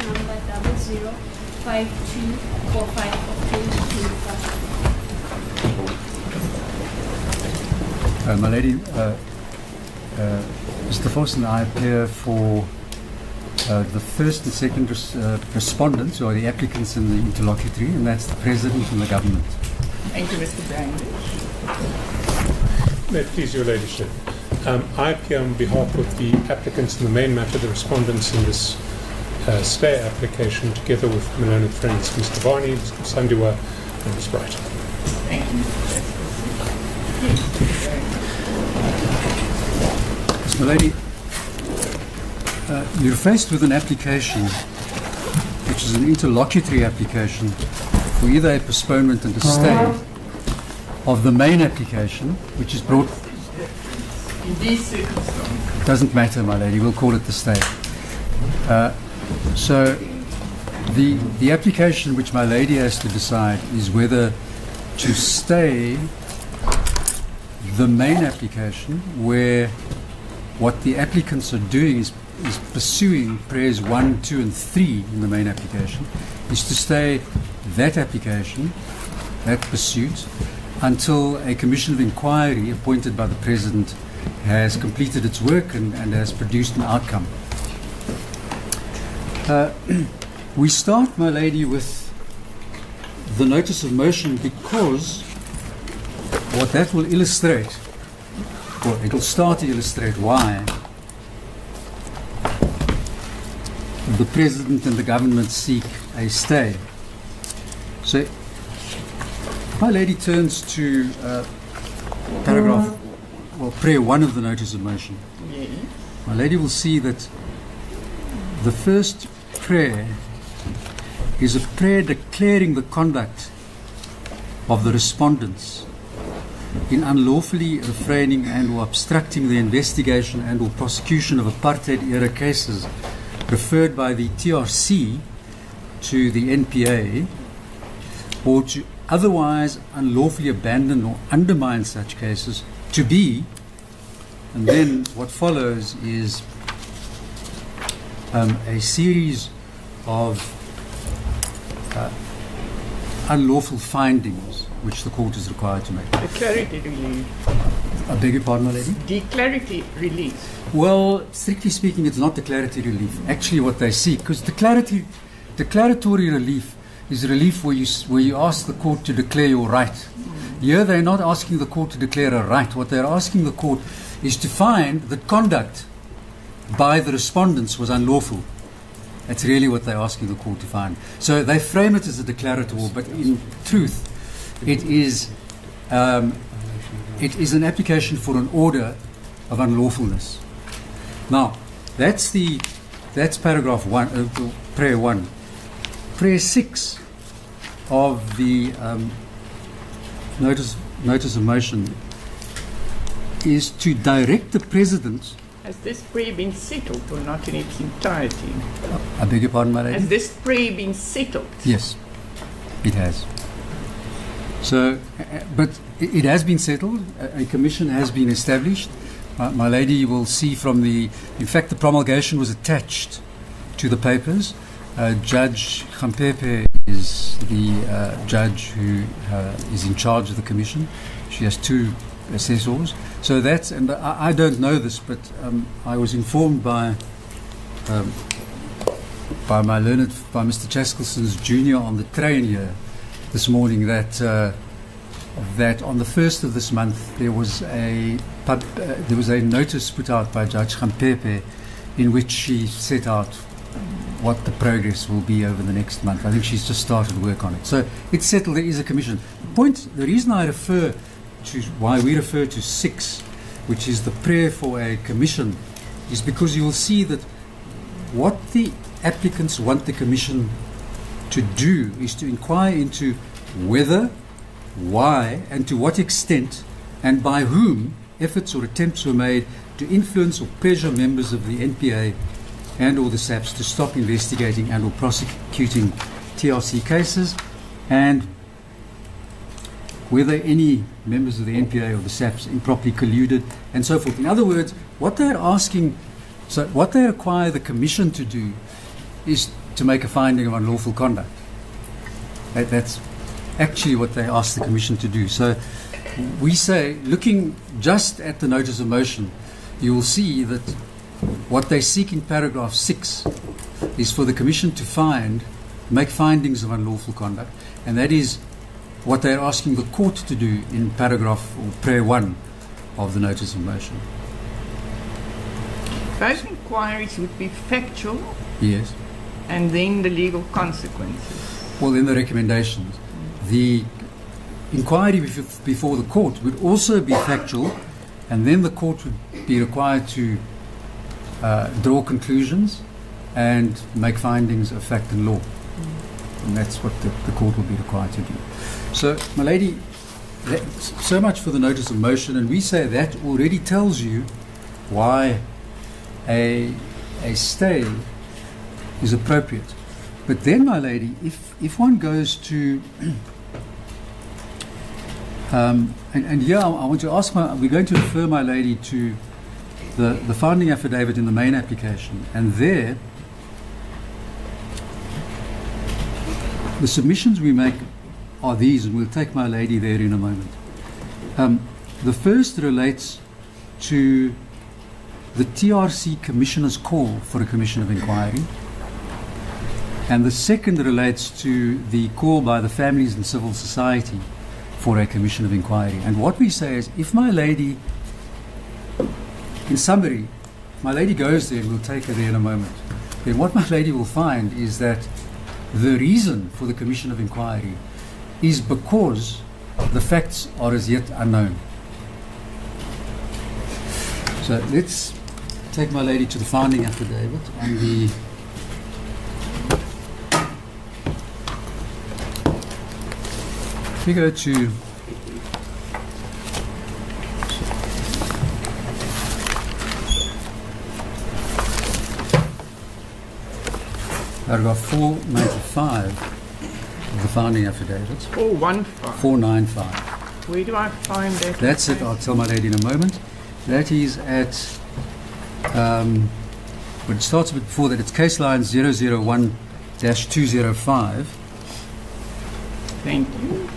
number 005245 of 2025. My lady, Mr. Voss and I appear for the first and second respondents, or the applicants in the interlocutory, and that's the President and the government. Thank you, Mr. Brandish. May it please your ladyship. I appear on behalf of the applicants in the main matter, the respondents in this stay application, together with my learned friends Mr. Barney, Mr. Sandiwa, and Ms. Bright. Thank you, Mr. My lady, you're faced with an application which is an interlocutory application for either a postponement and a stay of the main application, which is brought. In these circumstances. Doesn't matter, my lady, we'll call it the stay. So the application which my lady has to decide is whether to stay the main application, where what the applicants are doing is pursuing prayers 1, 2 and 3 in the main application, is to stay that application, that pursuit, until a commission of inquiry appointed by the President has completed its work and has produced an outcome. We start, my lady, with the notice of motion, because what that will illustrate, or it will start to illustrate why the President and the government seek a stay. So, my lady turns to paragraph, or prayer 1 of the notice of motion. Yes. My lady will see that the first prayer is a prayer declaring the conduct of the respondents in unlawfully refraining and or obstructing the investigation and or prosecution of Apartheid-Era cases referred by the TRC to the NPA, or to otherwise unlawfully abandon or undermine such cases to be, and then what follows is a series of unlawful findings which the court is required to make. Declaratory relief. I beg your pardon, my lady? Declaratory relief. Well, strictly speaking, it's not declaratory relief. Actually, what they seek, because declaratory relief is relief where you ask the court to declare your right. Here, they're not asking the court to declare a right. What they're asking the court is to find that conduct by the respondents was unlawful. That's really what they're asking the court to find. So they frame it as a declaratory, but in truth, it is an application for an order of unlawfulness. Now, that's paragraph 1, prayer 1. Prayer 6 of the notice of motion is to direct the President. Has this prayer been settled or not in its entirety? I beg your pardon, my lady? Has this prayer been settled? Yes, it has. So, but it has been settled. A commission has been established. My lady will see from in fact, the promulgation was attached to the papers. Judge Khampepe is the judge who is in charge of the commission. She has 2 assessors. So that's, and I don't know this, but I was informed by Mr. Chaskelson's junior on the train here this morning that on the 1st of this month there was a notice put out by Judge Khampepe in which she set out what the progress will be over the next month. I think she's just started work on it. So it's settled. There is a commission. The reason I refer to why we refer to 6, which is the prayer for a commission, is because you will see that what the applicants want the commission to do is to inquire into whether, why, and to what extent, and by whom efforts or attempts were made to influence or pressure members of the NPA and or the SAPS to stop investigating and or prosecuting TRC cases, and whether any members of the NPA or the SAPS improperly colluded, and so forth. In other words, what they require the commission to do is to make a finding of unlawful conduct. That's actually what they ask the Commission to do. So we say, looking just at the notice of motion, you will see that what they seek in paragraph 6 is for the Commission to make findings of unlawful conduct, and that is what they are asking the court to do in paragraph or prayer 1 of the notice of motion. Those inquiries would be factual Yes. and then the legal consequences. Well, in the recommendations, the inquiry before the court would also be factual, and then the court would be required to draw conclusions and make findings of fact and law. And that's what the court will be required to do. So, my lady, so much for the notice of motion, and we say that already tells you why a stay is appropriate. But then, my lady, if one goes to and here I want to ask we're going to refer, my lady, to the finding affidavit in the main application, and there the submissions we make are these, and we'll take my lady there in a moment. The first relates to the TRC Commissioner's call for a Commission of Inquiry, and the second relates to the call by the Families and Civil Society for a Commission of Inquiry. And what we say is, if my lady, in summary, my lady goes there, and we'll take her there in a moment, then what my lady will find is that the reason for the Commission of Inquiry is because the facts are as yet unknown. So let's take my lady to the finding affidavit on the we go to paragraph 495 of the founding affidavit. 415. 495. Where do I find that? That's it. I'll tell my lady in a moment. That is at, but it starts a bit before that. It's case line 001-205. Thank you.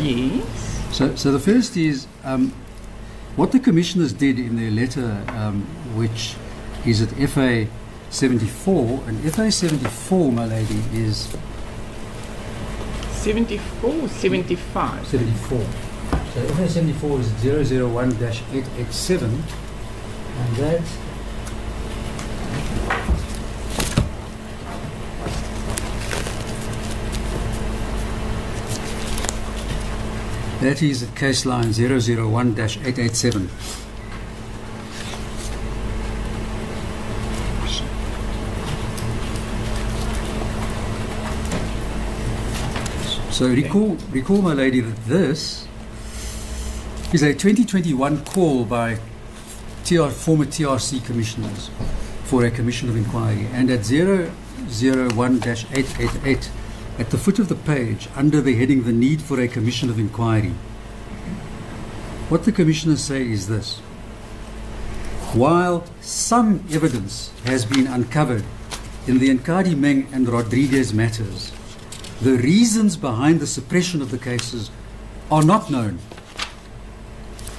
Yes. So the first is what the commissioners did in their letter, which is at FA 74, and FA 74, my lady, is 74, 75. 74. So FA 74 is 001-887, and that is at case line 001-887. So recall, my lady, that this is a 2021 call by former TRC commissioners for a Commission of Inquiry, and at 001-888, at the foot of the page, under the heading "The Need for a Commission of Inquiry," what the commissioners say is this: while some evidence has been uncovered in the Nkadi Meng and Rodriguez matters, the reasons behind the suppression of the cases are not known,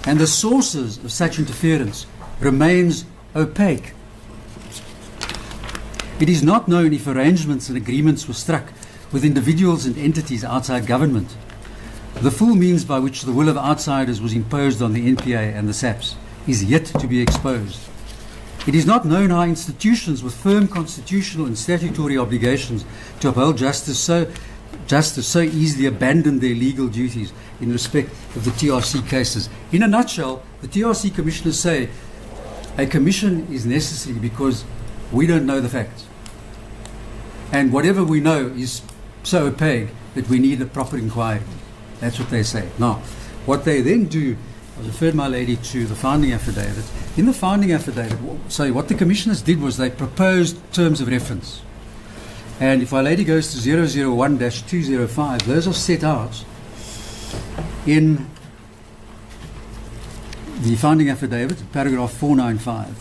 and the sources of such interference remains opaque. It is not known if arrangements and agreements were struck with individuals and entities outside government. The full means by which the will of outsiders was imposed on the NPA and the SAPs is yet to be exposed. It is not known how institutions with firm constitutional and statutory obligations to uphold justice so easily abandoned their legal duties in respect of the TRC cases. In a nutshell, the TRC commissioners say a commission is necessary because we don't know the facts. And whatever we know is so opaque that we need a proper inquiry. That's what they say. Now, what they then do, I referred my lady to the founding affidavit. In the founding affidavit, what the commissioners did was they proposed terms of reference. And if our lady goes to 001-205, those are set out in the founding affidavit, paragraph 495.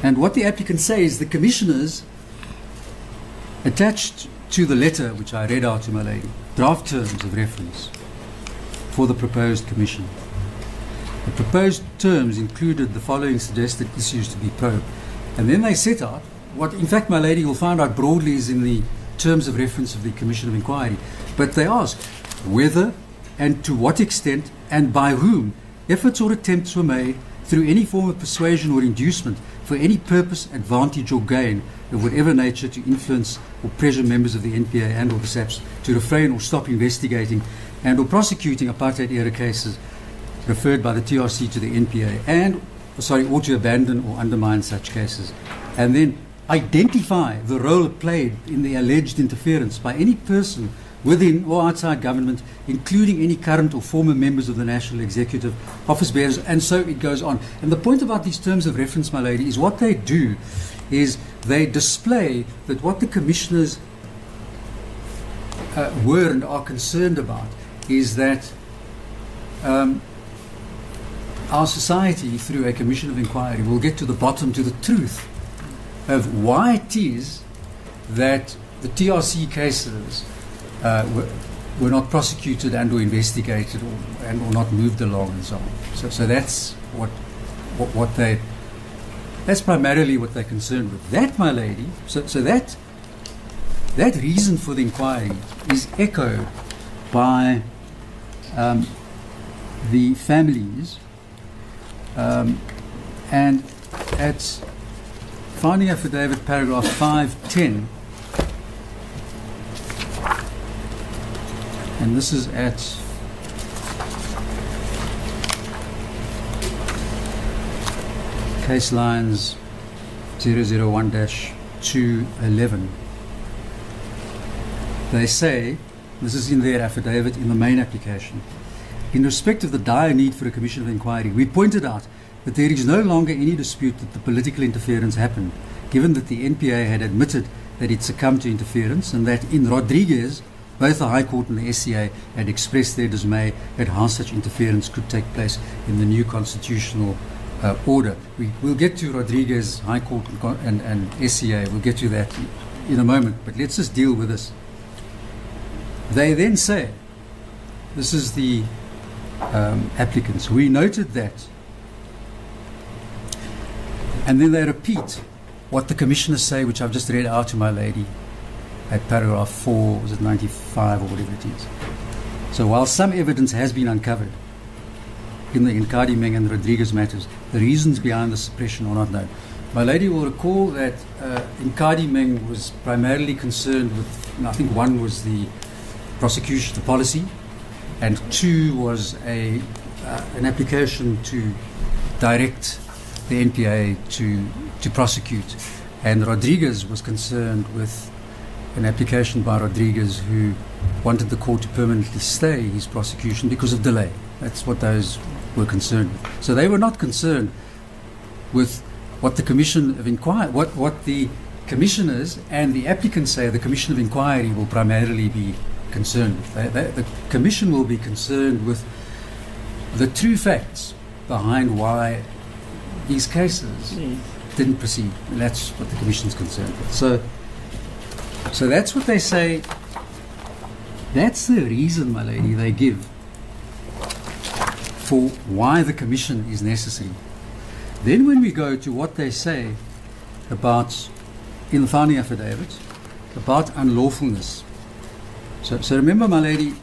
And what the applicants say is the commissioners attached to the letter which I read out to my lady, draft terms of reference for the proposed commission. The proposed terms included the following suggested issues to be probed. And then they set out what, in fact, my lady will find out broadly is in the terms of reference of the Commission of Inquiry. But they ask whether and to what extent and by whom efforts or attempts were made through any form of persuasion or inducement for any purpose, advantage or gain of whatever nature to influence or pressure members of the NPA and or the SAPS to refrain or stop investigating and or prosecuting Apartheid-Era cases referred by the TRC to the NPA or to abandon or undermine such cases. And then identify the role played in the alleged interference by any person within or outside government, including any current or former members of the National Executive, office bearers, and so it goes on. And the point about these terms of reference, my lady, is what they do is they display that what the commissioners were and are concerned about is that our society, through a commission of inquiry, will get to the bottom, to the truth of why it is that the TRC cases were not prosecuted and or investigated or not moved along and so on. So that's what they, that's primarily what they're concerned with. That, my lady, so that reason for the inquiry is echoed by the families, and at finding affidavit paragraph 510, and this is at case lines 001-211. They say, this is in their affidavit in the main application, in respect of the dire need for a commission of inquiry, we pointed out that there is no longer any dispute that the political interference happened, given that the NPA had admitted that it succumbed to interference and that in Rodriguez, both the High Court and the SCA had expressed their dismay at how such interference could take place in the new constitutional order. We'll get to Rodriguez, High Court and SCA, we'll get to that in a moment, but let's just deal with this. They then say, this is the applicants, we noted that, and then they repeat what the commissioners say, which I've just read out to my lady at paragraph 4, was it 95 or whatever it is. So while some evidence has been uncovered in the Nkadi Meng and Rodriguez matters, the reasons behind the suppression are not known. My lady will recall that Nkadi Meng was primarily concerned with, I think one was the prosecution, the policy, and two was an application to direct the NPA to prosecute. And Rodriguez was concerned with an application by Rodriguez who wanted the court to permanently stay his prosecution because of delay. That's what those were concerned with. So they were not concerned with what the Commission of Inquiry, what the commissioners and the applicants say the Commission of Inquiry will primarily be concerned with. The Commission will be concerned with the true facts behind why these cases didn't proceed. And that's what the Commission is concerned with. So that's what they say. That's the reason, my lady, they give for why the Commission is necessary. Then when we go to what they say about, in the founding affidavit, about unlawfulness. So remember, my lady,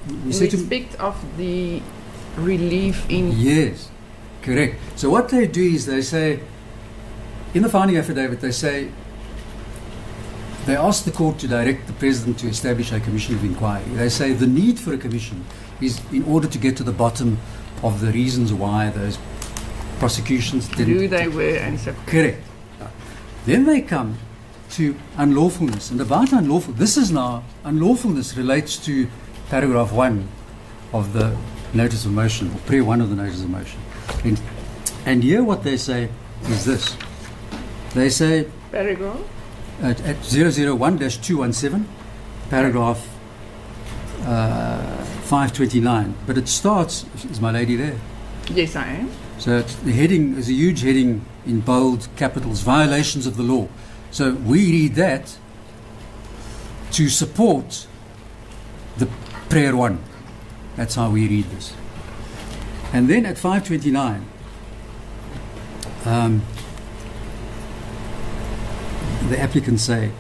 in respect of the relief in... Yes, correct. So what they do is they say, in the founding affidavit, they say, they ask the court to direct the president to establish a commission of inquiry. They say the need for a commission is in order to get to the bottom of the reasons why those prosecutions didn't... Who they were and so... Correct. Then they come to unlawfulness. And about unlawful, this is now, unlawfulness relates to paragraph 1 of the notice of motion, or pre 1 of the notice of motion. And here what they say is this. They say... Paragraph? At 001-217, paragraph 529. But it starts, is my lady there? Yes, I am. So the heading is a huge heading in bold capitals, violations of the law. So we read that to support the prayer one. That's how we read this. And then at 529, the applicants say,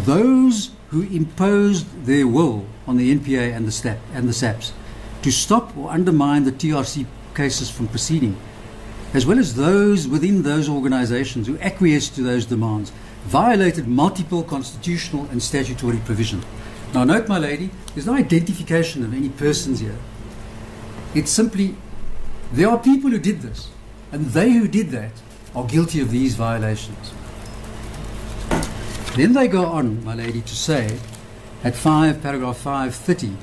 those who imposed their will on the NPA and the SAPs to stop or undermine the TRC cases from proceeding, as well as those within those organizations who acquiesced to those demands, violated multiple constitutional and statutory provisions. Now note, my lady, there's no identification of any persons here. It's simply, there are people who did this, and they who did that are guilty of these violations. Then they go on, my lady, to say, at paragraph 530,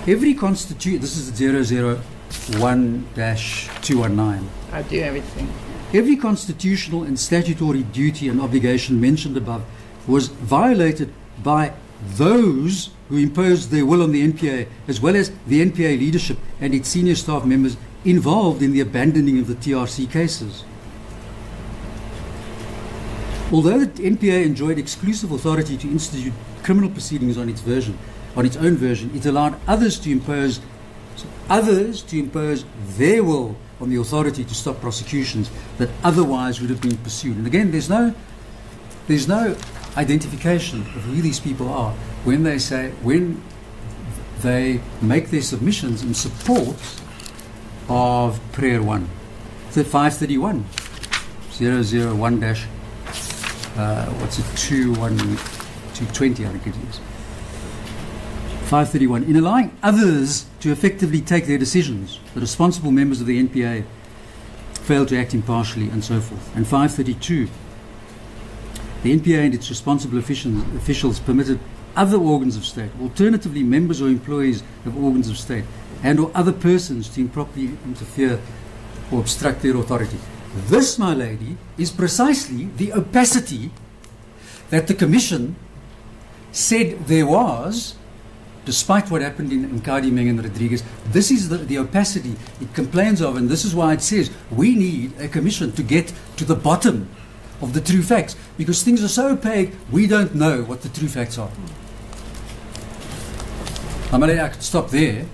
every constitution, this is 001-219. I do everything. Every constitutional and statutory duty and obligation mentioned above was violated by those who imposed their will on the NPA, as well as the NPA leadership and its senior staff members involved in the abandoning of the TRC cases. Although the NPA enjoyed exclusive authority to institute criminal proceedings on its own version, it allowed others to impose their will on the authority to stop prosecutions that otherwise would have been pursued. And again, there's no identification of who these people are when they make their submissions in support of prayer 1. So 531, 001 220, I think it is. 531. In allowing others to effectively take their decisions, the responsible members of the NPA failed to act impartially, and so forth. And 532. The NPA and its responsible officials permitted other organs of state, alternatively members or employees of organs of state, and or other persons to improperly interfere or obstruct their authority. This, my lady, is precisely the opacity that the Commission said there was, despite what happened in Nkadi Meng and Rodriguez. This is the opacity it complains of, and this is why it says we need a Commission to get to the bottom of the true facts, because things are so opaque, we don't know what the true facts are. I could stop there,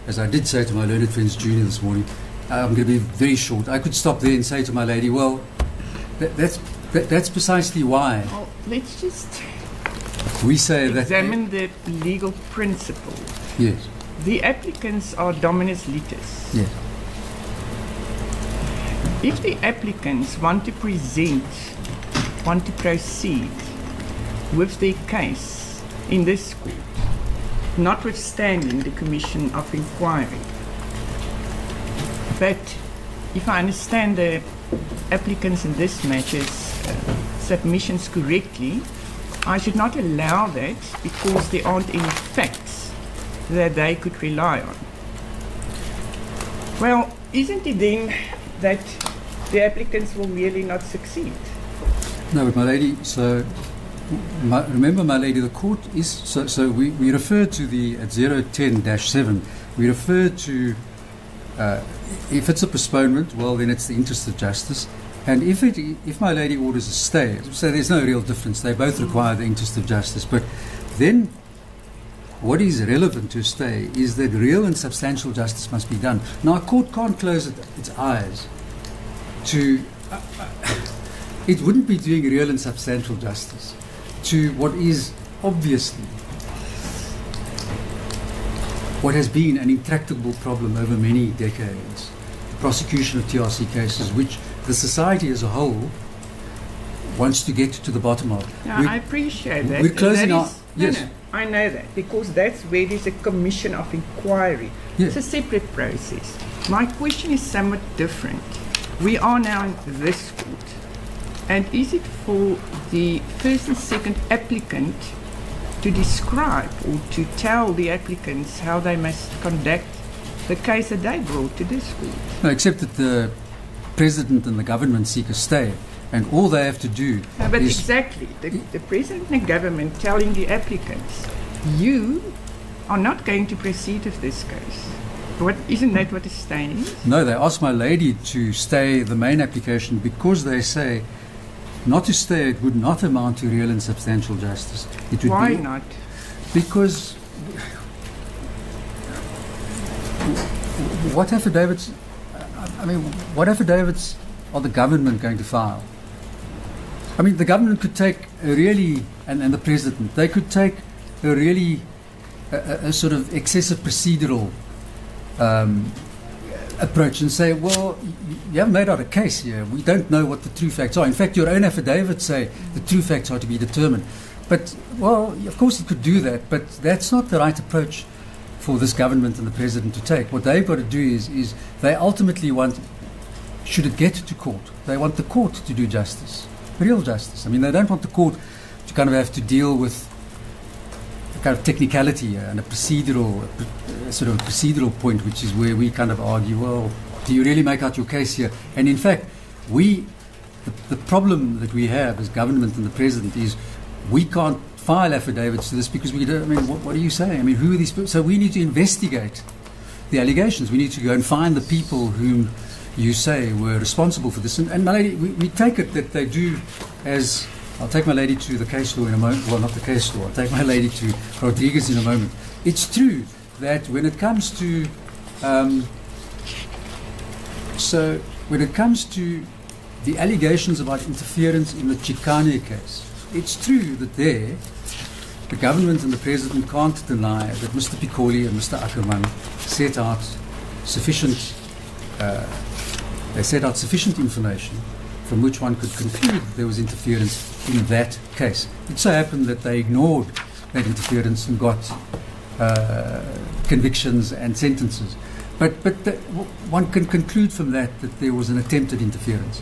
as I did say to my learned friends Junior this morning. I'm going to be very short. I could stop there and say to my lady, well, that's precisely why Well, let's just we say that. examine the legal principle. Yes, The applicants are dominus litis. yes. If the applicants want to proceed with their case in this court, notwithstanding the Commission of Inquiry, but if I understand the applicants in this matter's submissions correctly, I should not allow that because there aren't any facts that they could rely on. Well, isn't it then that the applicants will really not succeed? No, but my lady, so remember, my lady, the court is, so we refer to the, at 010-7, we refer to, if it's a postponement, well, then it's the interest of justice. And if my lady orders a stay, so there's no real difference. They both require the interest of justice. But then what is relevant to a stay is that real and substantial justice must be done. Now, a court can't close its eyes to, it wouldn't be doing real and substantial justice to what is obviously what has been an intractable problem over many decades, the prosecution of TRC cases, which the society as a whole wants to get to the bottom of. Now, I appreciate that. We're closing That our... is- Yes. No, I know that, because that's where there's a Commission of Inquiry. Yes. It's a separate process. My question is somewhat different. We are now in this court, and is it for the first and second applicant to describe or to tell the applicants how they must conduct the case that they brought to this court? No, except that the President and the government seek a stay, and all they have to do No, but is... exactly, the President and the government telling the applicants, you are not going to proceed with this case. Isn't that what the stay is? No, they asked my lady to stay the main application because they say not to stay it would not amount to real and substantial justice. It would Why be not? Because what affidavits? I mean, what affidavits are the government going to file? I mean, the government could take a really, and the president, they could take a really a sort of excessive procedural approach and say, well, you haven't made out a case here. We don't know what the true facts are. In fact, your own affidavits say the true facts are to be determined. But, well, of course it could do that, but that's not the right approach for this government and the president to take. What they've got to do is they ultimately want, should it get to court, they want the court to do justice, real justice. I mean, they don't want the court to kind of have to deal with a kind of technicality and a procedural, sort of procedural point, which is where we kind of argue, well, do you really make out your case here? And in fact, the problem that we have as government and the president is we can't file affidavits to this because we don't. I mean, what are you saying? I mean, who are these people? So we need to investigate the allegations. We need to go and find the people whom you say were responsible for this. And my lady, we take it that they do, as I'll take my lady to the case law in a moment. Well, not the case law. I'll take my lady to Rodriguez in a moment. It's true that when it comes to when it comes to the allegations about interference in the Chikane case, it's true that there, the government and the president can't deny that Mr. Pikoli and Mr. Ackerman set out sufficient information from which one could conclude that there was interference in that case. It so happened that they ignored that interference and got convictions and sentences. But one can conclude from that there was an attempted interference.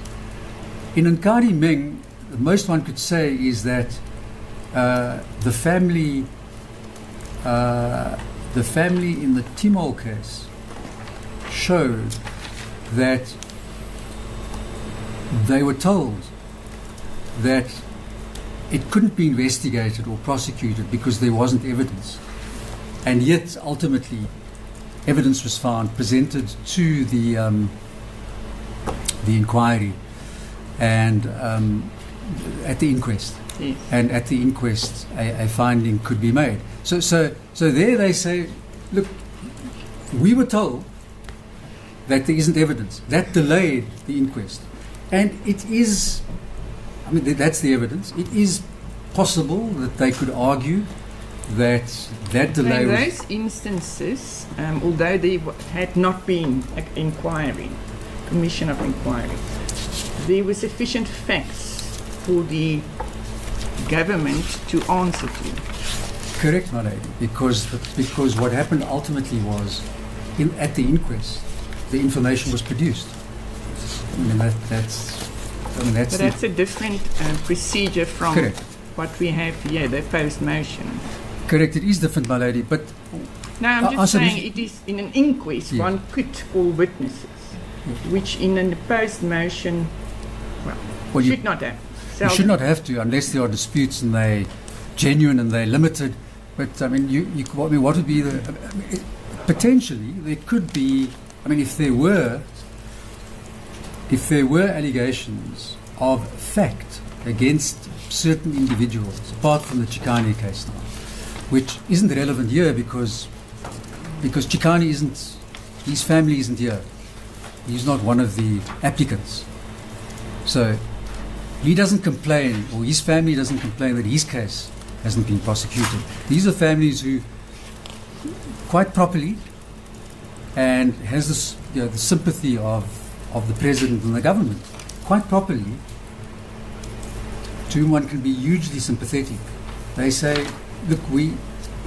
In Nkari Meng, the most one could say is that the family in the Timol case showed that they were told that it couldn't be investigated or prosecuted because there wasn't evidence. And yet, ultimately, evidence was found, presented to the inquiry and at the inquest. Yes. And at the inquest, a finding could be made. So there they say, look, we were told that there isn't evidence. That delayed the inquest. And it is, I mean, that's the evidence. It is possible that they could argue that delay in was... those instances, although there had not been an inquiry, commission of inquiry, there were sufficient facts for the government to answer to. Correct, my lady, because what happened ultimately was, at the inquest, the information was produced. I mean, that's But that's a different procedure from correct. What we have here, the post-motion. Correct, it is different, my lady, but... No, I'm just also saying it is in an inquest, Yeah. one could call witnesses, which in a post-motion, Well, should not have. You should not have to, unless there are disputes and they're genuine and they're limited. But, I mean, what would be the... potentially, there could be... I mean, if there were allegations of fact against certain individuals, apart from the Chikane case now, which isn't relevant here because Chikane isn't, his family isn't here. He's not one of the applicants. So he doesn't complain, or his family doesn't complain that his case hasn't been prosecuted. These are families who, quite properly, and has this, the sympathy of the president and the government, quite properly, to whom one can be hugely sympathetic. They say, look, we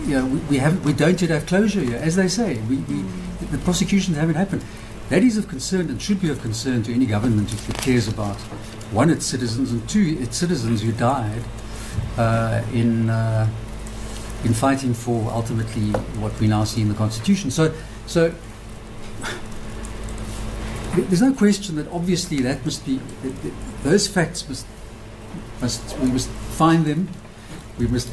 don't yet have closure here, as they say. The prosecutions haven't happened. That is of concern and should be of concern to any government if it cares about, one, its citizens, and two, its citizens who died in fighting for ultimately what we now see in the Constitution. So there's no question that obviously that must be, those facts we must find them, we must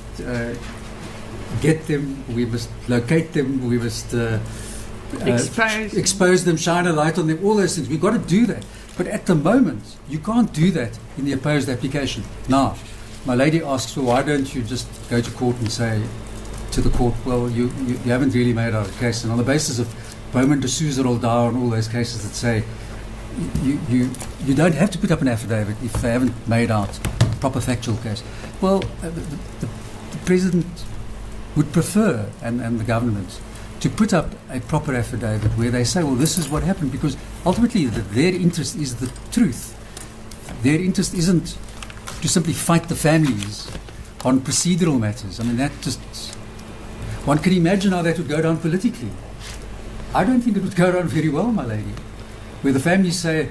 get them, we must locate them, we must expose them, shine a light on them, all those things. We've got to do that. But at the moment, you can't do that in the opposed application. Now, my lady asks, well, why don't you just go to court and say to the court, well, you haven't really made out a case. And on the basis of Bowman, D'Souza, Roldau, and all those cases that say you don't have to put up an affidavit if they haven't made out a proper factual case. Well, the President would prefer, and the government, to put up a proper affidavit where they say, well, this is what happened, because ultimately their interest is the truth. Their interest isn't to simply fight the families on procedural matters. I mean, that just... One can imagine how that would go down politically. I don't think it would go down very well, my lady, where the families say,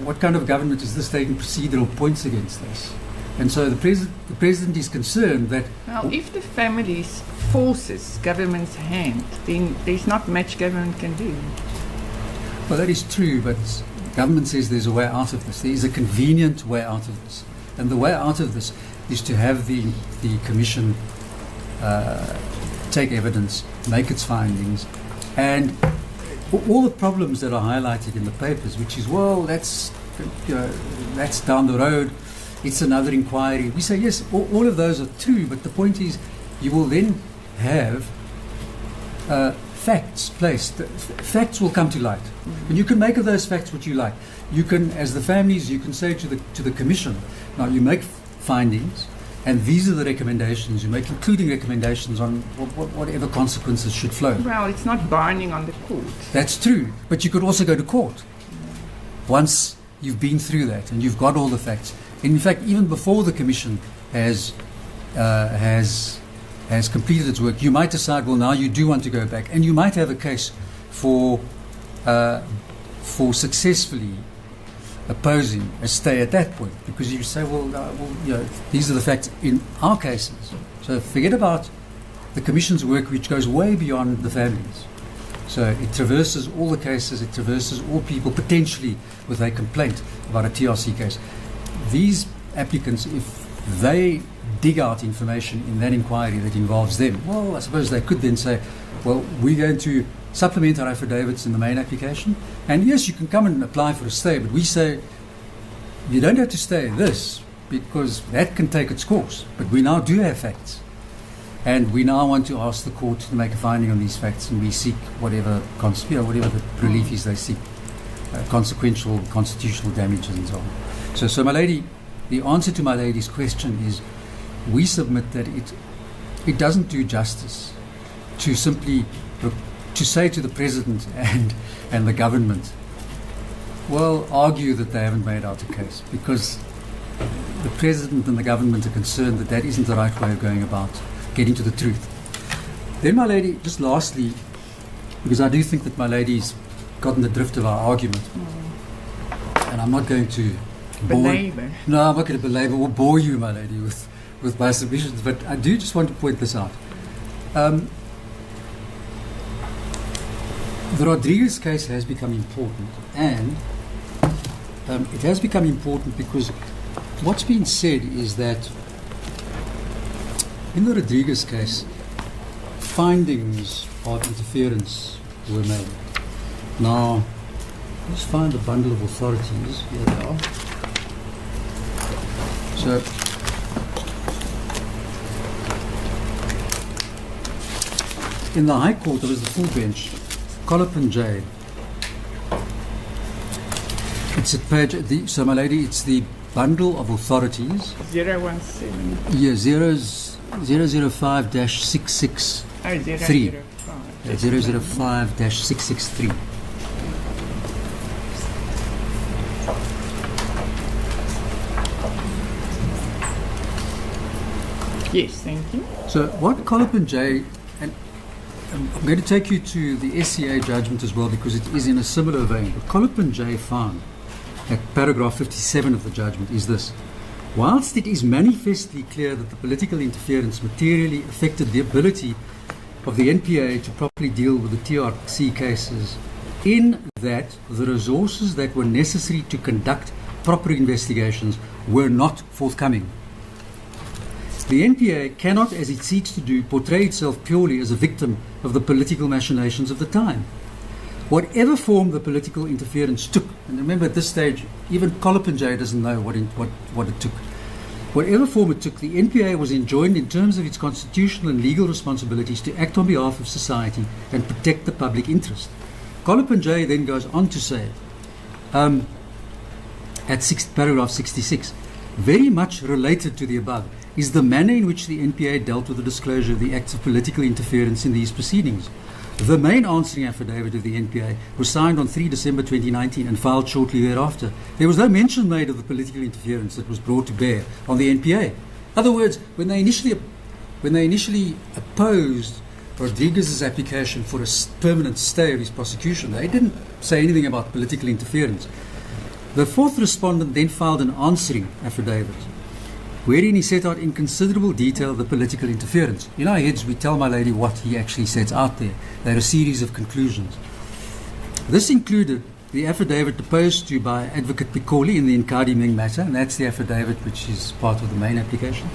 what kind of government is this taking procedural points against us? And so the President is concerned that... Well, if the families forces government's hand, then there's not much government can do. Well, that is true, but government says there's a way out of this. There is a convenient way out of this. And the way out of this is to have the Commission take evidence, make its findings, and all the problems that are highlighted in the papers, which is, well, that's down the road, it's another inquiry. We say, yes, all of those are true, but the point is you will then have facts placed. Facts will come to light. And you can make of those facts what you like. You can, as the families, you can say to the Commission, now you make findings, and these are the recommendations you make, including recommendations on whatever consequences should flow. Well, it's not binding on the court. That's true, but you could also go to court once you've been through that and you've got all the facts. In fact, even before the Commission has completed its work, you might decide, well, now you do want to go back, and you might have a case for successfully opposing a stay at that point, because you say, well, these are the facts in our cases. So forget about the Commission's work, which goes way beyond the families. So it traverses all the cases, it traverses all people potentially with a complaint about a TRC case. These applicants, if they dig out information in that inquiry that involves them, well, I suppose they could then say, well, we're going to supplement our affidavits in the main application, and yes, you can come and apply for a stay, but we say you don't have to stay this, because that can take its course, but we now do have facts, and we now want to ask the court to make a finding on these facts, and we seek whatever the relief is they seek, consequential constitutional damages and so on. So my lady, the answer to my lady's question is, we submit that it doesn't do justice to simply to say to the President and the government, well, argue that they haven't made out a case, because the President and the government are concerned that that isn't the right way of going about getting to the truth. Then, my lady, just lastly, because I do think that my lady's gotten the drift of our argument, and I'm not going to Belabor. No, I'm not going to belabor or bore you, my lady, with my submissions, but I do just want to point this out. The Rodriguez case has become important, and it has become important because what's been said is that in the Rodriguez case, findings of interference were made. Now, let's find the bundle of authorities. Here they are. So, in the High Court, there was the full bench. Colopin J. It's at page, so my lady, it's the bundle of authorities. 017. Yeah, 005-663. Oh, 005. 005-663. Yes, thank you. So what Colopin J, and I'm going to take you to the SCA judgment as well because it is in a similar vein. But Colopin J found at paragraph 57 of the judgment is this: whilst it is manifestly clear that the political interference materially affected the ability of the NPA to properly deal with the TRC cases, in that the resources that were necessary to conduct proper investigations were not forthcoming. The NPA cannot, as it seeks to do, portray itself purely as a victim of the political machinations of the time. Whatever form the political interference took, and remember at this stage, even Collipin-Jay doesn't know what it took. Whatever form it took, the NPA was enjoined in terms of its constitutional and legal responsibilities to act on behalf of society and protect the public interest. Collipin-Jay then goes on to say, paragraph 66, very much related to the above is the manner in which the NPA dealt with the disclosure of the acts of political interference in these proceedings. The main answering affidavit of the NPA was signed on 3 December 2019 and filed shortly thereafter. There was no mention made of the political interference that was brought to bear on the NPA. In other words, when they initially opposed Rodriguez's application for a permanent stay of his prosecution, they didn't say anything about political interference. The fourth respondent then filed an answering affidavit, wherein he set out in considerable detail the political interference. In our heads, we tell my lady what he actually sets out there. They're a series of conclusions. This included the affidavit deposed to by Advocate Pikoli in the Nkadi Meng matter, and that's the affidavit which is part of the main application,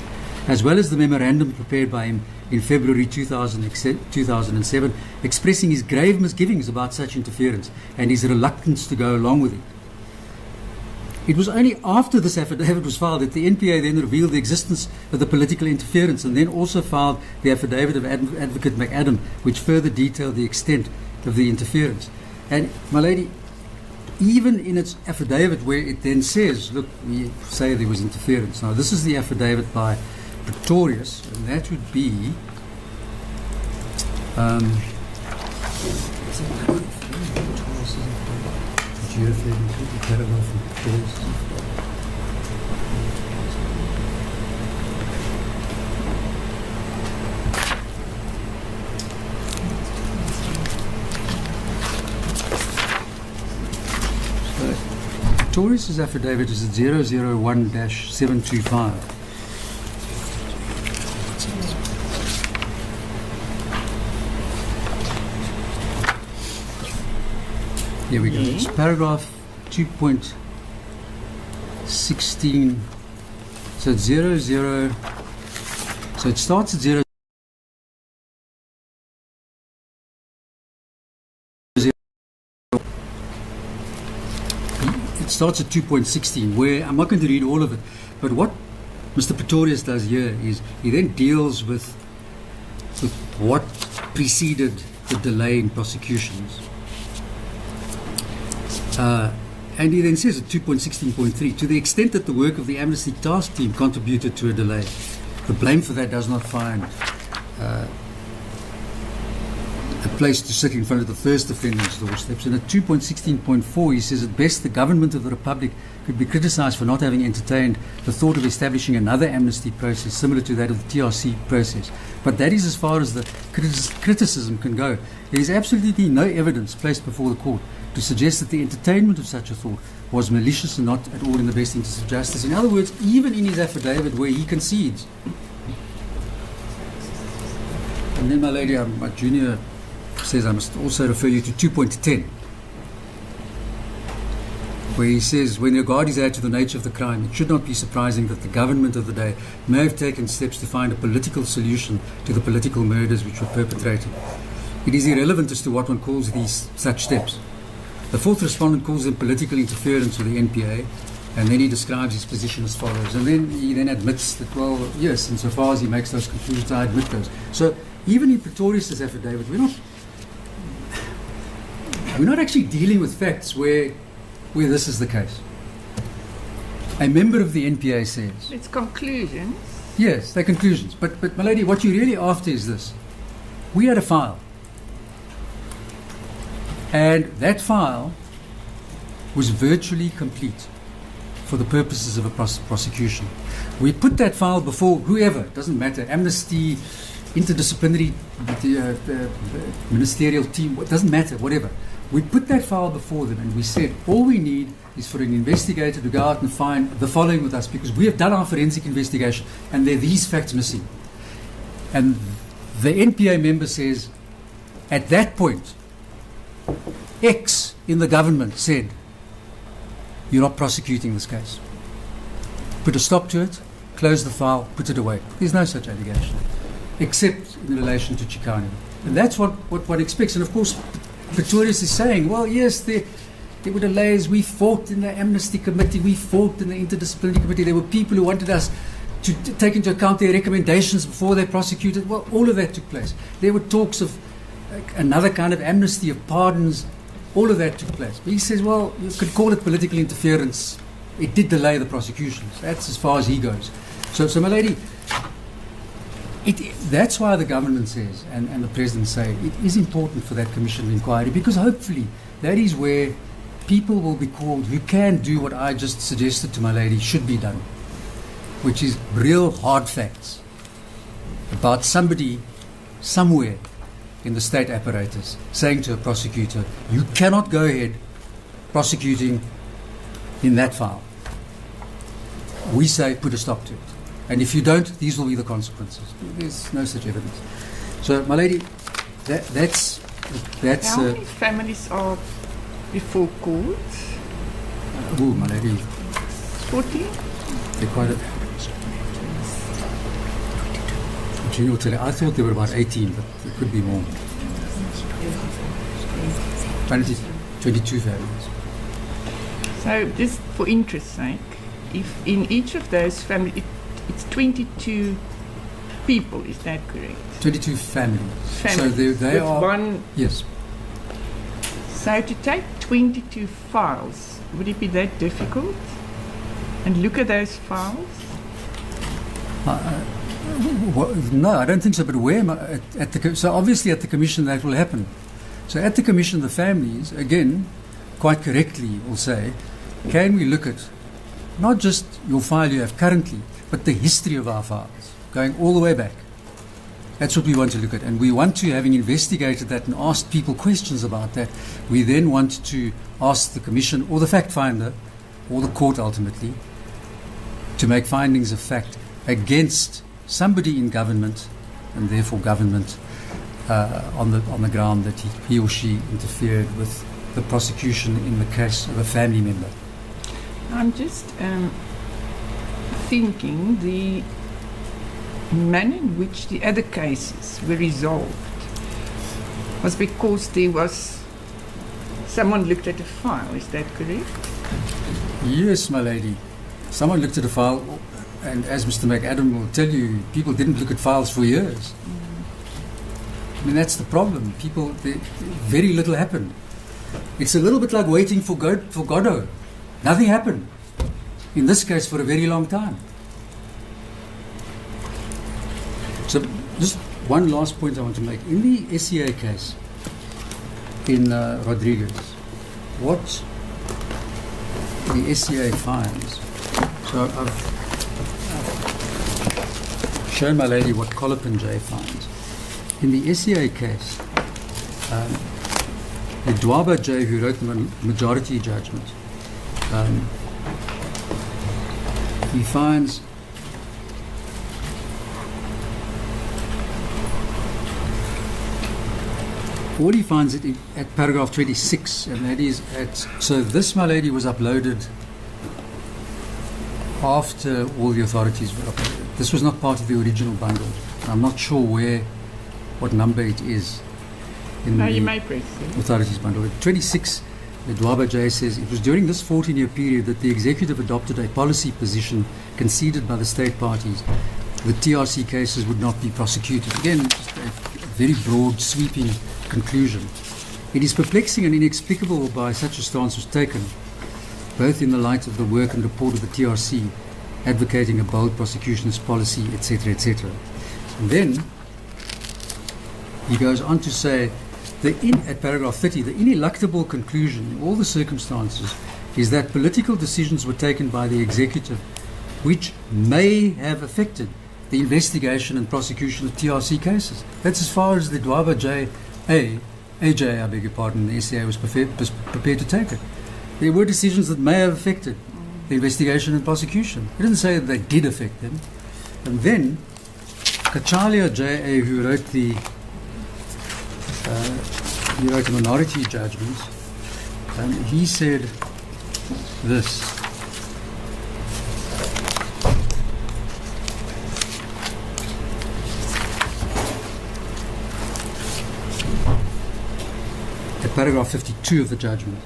as well as the memorandum prepared by him in February 2007, expressing his grave misgivings about such interference and his reluctance to go along with it. It was only after this affidavit was filed that the NPA then revealed the existence of the political interference, and then also filed the affidavit of Advocate McAdam, which further detailed the extent of the interference. And, my lady, even in its affidavit where it then says, look, we say there was interference. Now, this is the affidavit by Pretorius, and that would be Pretorius' affidavit is at 001-725. Here we go. It's paragraph 2.16. So it's 00. So it starts at 0. It starts at 2.16, where I'm not going to read all of it, but what Mr. Pretorius does here is he then deals with what preceded the delay in prosecutions. And he then says at 2.16.3, to the extent that the work of the Amnesty Task Team contributed to a delay, the blame for that does not find a place to sit in front of the first offending's doorsteps. And at 2.16.4, he says, at best, the government of the Republic could be criticized for not having entertained the thought of establishing another amnesty process similar to that of the TRC process. But that is as far as the criticism can go. There is absolutely no evidence placed before the court to suggest that the entertainment of such a thought was malicious and not at all in the best interest of justice. In other words, even in his affidavit where he concedes. And then, my lady, my junior says I must also refer you to 2.10, where he says, when regard is added to the nature of the crime, it should not be surprising that the government of the day may have taken steps to find a political solution to the political murders which were perpetrated. It is irrelevant as to what one calls these such steps. The fourth respondent calls them political interference with the NPA, and then he describes his position as follows. And then he then admits that, well, yes, insofar as he makes those conclusions, I admit those. So even in Pretorius' affidavit, we're not actually dealing with facts where this is the case. A member of the NPA says... It's conclusions. Yes, they're conclusions. But my lady, what you're really after is this. We had a file. And that file was virtually complete for the purposes of a prosecution. We put that file before whoever, it doesn't matter, Amnesty, interdisciplinary ministerial team, it doesn't matter, whatever. We put that file before them and we said, all we need is for an investigator to go out and find the following with us, because we have done our forensic investigation and there are these facts missing. And the NPA member says, at that point, X in the government said, you're not prosecuting this case. Put a stop to it, close the file, put it away. There's no such allegation, except in relation to Chikane. And that's what one expects. And of course, Pretorius is saying, well, yes, there were delays. We fought in the Amnesty Committee. We fought in the Interdisciplinary Committee. There were people who wanted us to take into account their recommendations before they prosecuted. Well, all of that took place. There were talks of another kind of amnesty, of pardons. All of that took place. But he says, well, you could call it political interference. It did delay the prosecutions. That's as far as he goes. So my lady, that's why the government says, and the president say, it is important for that commission of inquiry, because hopefully that is where people will be called who can do what I just suggested to my lady should be done, which is real hard facts about somebody somewhere in the state apparatus saying to a prosecutor, you cannot go ahead prosecuting in that file. We say put a stop to it. And if you don't, these will be the consequences. There's no such evidence. So, my lady, that's How many families are before court? Oh, my lady, 40? they're quite a... Junior will tell you, I thought there were about 18, but there could be more. 22 families. So, just for interest's sake, if in each of those families, it's 22 people, is that correct? 22 families. So they are... One, yes. So to take 22 files, would it be that difficult? And look at those files? No, I don't think so. But where? So obviously at the commission that will happen. So at the commission, the families, again, quite correctly will say, can we look at not just your file you have currently, but the history of our files, going all the way back. That's what we want to look at. And we want to, having investigated that and asked people questions about that, we then want to ask the commission or the fact finder or the court ultimately to make findings of fact against somebody in government, and therefore government, on the ground that he or she interfered with the prosecution in the case of a family member. I'm just thinking the manner in which the other cases were resolved was because there was someone looked at a file, is that correct? Yes, my lady. Someone looked at a file, and as Mr. McAdam will tell you, people didn't look at files for years. I mean, that's the problem. Very little happened. It's a little bit like waiting for Godot. Nothing happened. In this case, for a very long time. So, just one last point I want to make. In the SCA case, in Rodriguez, what the SCA finds, so I've shown my lady what Colopin J finds. In the SCA case, the Dwaba J, who wrote the majority judgment, he finds all he finds it at paragraph 26, and that is so this, my lady, was uploaded after all the authorities were uploaded. This was not part of the original bundle. I'm not sure what number it is in the authorities bundle. At 26, the Dwaba J says, it was during this 14-year period that the executive adopted a policy position conceded by the state parties. The TRC cases would not be prosecuted. Again, just a very broad, sweeping conclusion. It is perplexing and inexplicable why such a stance was taken, both in the light of the work and report of the TRC, advocating a bold prosecutionist policy, etc., etc. And then he goes on to say, at paragraph 30, the ineluctable conclusion in all the circumstances is that political decisions were taken by the executive which may have affected the investigation and prosecution of TRC cases. That's as far as the Dwaba AJ, I beg your pardon, the SCA was prepared to take it. There were decisions that may have affected the investigation and prosecution. It didn't say that they did affect them. And then Kachalia J.A., who wrote a minority judgment, he said this. paragraph 52 of the judgment.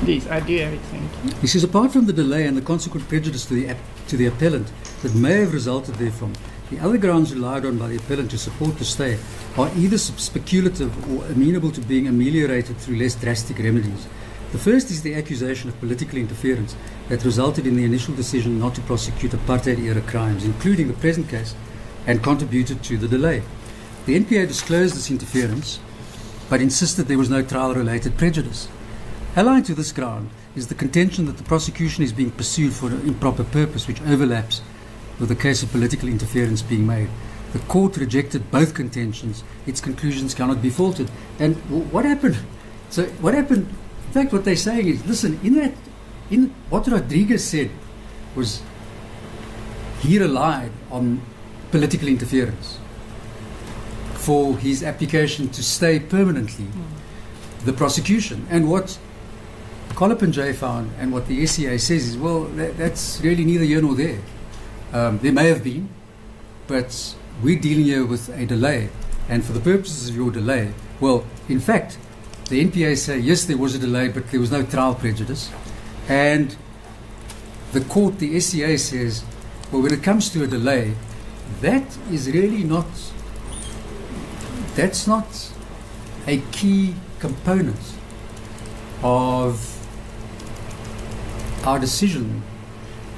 Yes, I do have it, thank you. He says, apart from the delay and the consequent prejudice to the appellant that may have resulted therefrom, the other grounds relied on by the appellant to support the stay are either speculative or amenable to being ameliorated through less drastic remedies. The first is the accusation of political interference that resulted in the initial decision not to prosecute Apartheid-Era crimes, including the present case, and contributed to the delay. The NPA disclosed this interference, but insisted there was no trial-related prejudice. Allied to this ground is the contention that the prosecution is being pursued for an improper purpose, which overlaps with the case of political interference being made. The court rejected both contentions. Its conclusions cannot be faulted. And what happened? So what happened? In fact, what they're saying is, listen, in what Rodriguez said was he relied on political interference for his application to stay permanently the prosecution. And what Collip and Jay found, and what the SCA says is, well, that's really neither here nor there. There may have been, but we're dealing here with a delay. And for the purposes of your delay, well, in fact, the NPA say, yes, there was a delay, but there was no trial prejudice. And the court, the SCA says, well, when it comes to a delay, that is really not, that's not a key component of our decision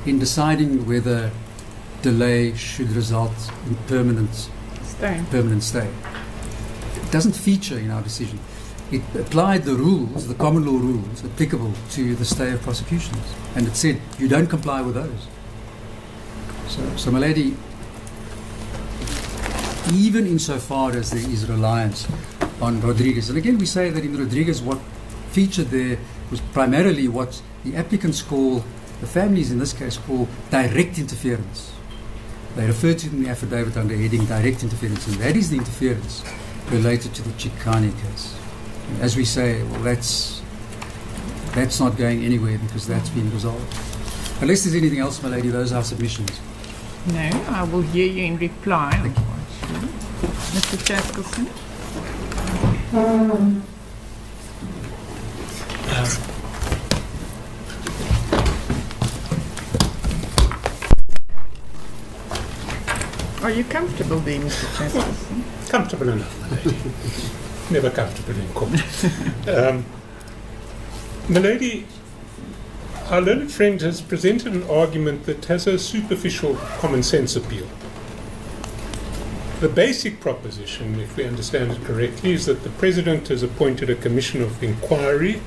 in deciding whether delay should result in permanent stay. It doesn't feature in our decision. It applied the rules, the common law rules, applicable to the stay of prosecutions. And it said, you don't comply with those. So my lady, even insofar as there is reliance on Rodriguez, and again we say that in Rodriguez what featured there was primarily what the applicants call, the families in this case call, direct interference. They refer to it in the affidavit under heading direct interference, and that is the interference related to the Chikane case. And as we say, well, that's not going anywhere because that's been resolved. Unless there's anything else, my lady, those are submissions. No, I will hear you in reply. Thank you. Mr. Chaskelson? Are you comfortable there, Mr. Chaskelson? Comfortable enough, my lady. Never comfortable in court. My lady, our learned friend has presented an argument that has a superficial common sense appeal. The basic proposition, if we understand it correctly, is that the President has appointed a commission of inquiry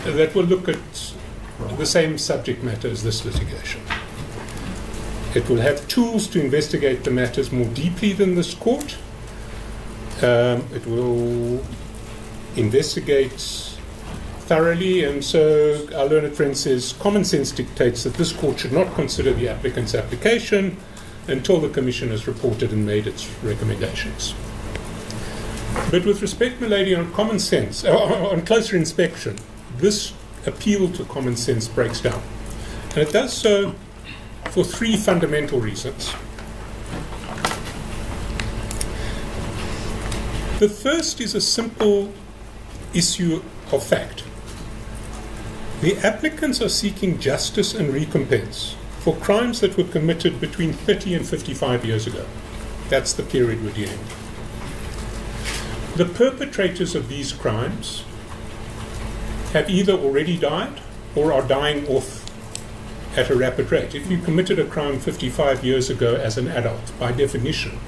that will look at the same subject matter as this litigation. It will have tools to investigate the matters more deeply than this court. It will investigate thoroughly, and so our learned friend says common sense dictates that this court should not consider the applicant's application until the Commission has reported and made its recommendations. But with respect, my lady, on common sense, on closer inspection, this appeal to common sense breaks down. And it does so for three fundamental reasons. The first is a simple issue of fact. The applicants are seeking justice and recompense for crimes that were committed between 30 and 55 years ago. That's the period we're dealing with. The perpetrators of these crimes have either already died or are dying off at a rapid rate. If you committed a crime 55 years ago as an adult, by definition,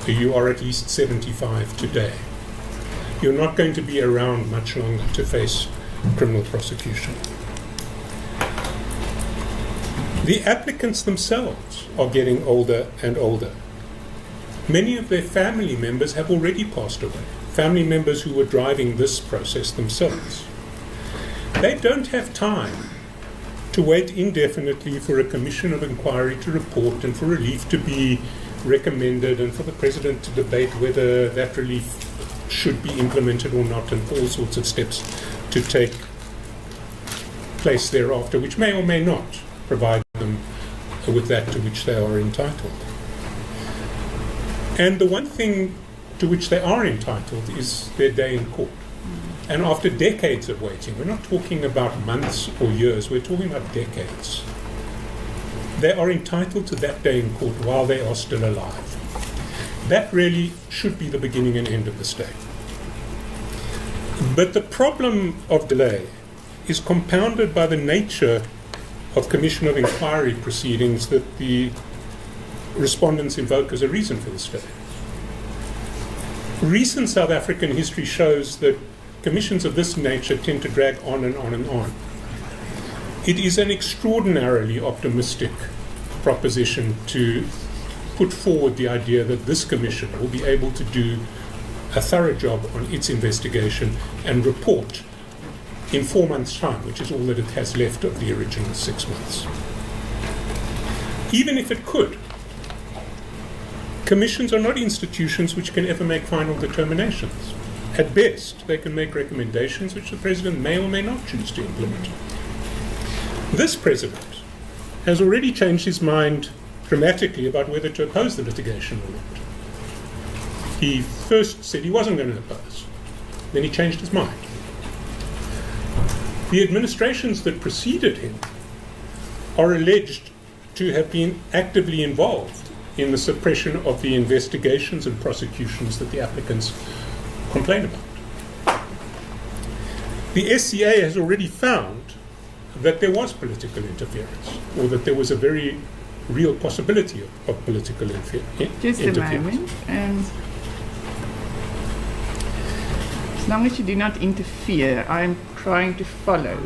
you are at least 75 today. You're not going to be around much longer to face criminal prosecution. The applicants themselves are getting older and older. Many of their family members have already passed away, family members who were driving this process themselves. They don't have time to wait indefinitely for a commission of inquiry to report and for relief to be recommended and for the President to debate whether that relief should be implemented or not, and for all sorts of steps to take place thereafter, which may or may not provide them with that to which they are entitled. And the one thing to which they are entitled is their day in court. And after decades of waiting, we're not talking about months or years, we're talking about decades. They are entitled to that day in court while they are still alive. That really should be the beginning and end of the stay. But the problem of delay is compounded by the nature of Commission of Inquiry proceedings that the respondents invoke as a reason for the stay. Recent South African history shows that commissions of this nature tend to drag on and on and on. It is an extraordinarily optimistic proposition to put forward the idea that this commission will be able to do a thorough job on its investigation and report in 4 months' time, which is all that it has left of the original 6 months. Even if it could, commissions are not institutions which can ever make final determinations. At best, they can make recommendations which the President may or may not choose to implement. This President has already changed his mind dramatically about whether to oppose the litigation or not. He first said he wasn't going to oppose. Then he changed his mind. The administrations that preceded him are alleged to have been actively involved in the suppression of the investigations and prosecutions that the applicants complain about. The SCA has already found that there was political interference, or that there was a very real possibility of political interference. Just a moment. As long as you do not interfere, I am trying to follow.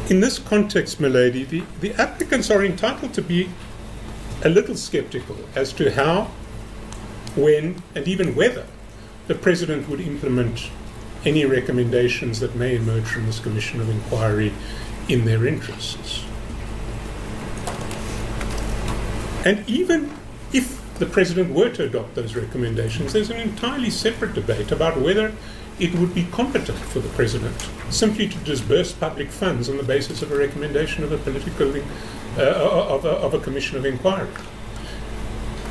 In this context, milady, the applicants are entitled to be a little skeptical as to how, when, and even whether the President would implement any recommendations that may emerge from this Commission of Inquiry in their interests. And even if the President were to adopt those recommendations, there's an entirely separate debate about whether it would be competent for the President simply to disburse public funds on the basis of a recommendation of a of a Commission of Inquiry.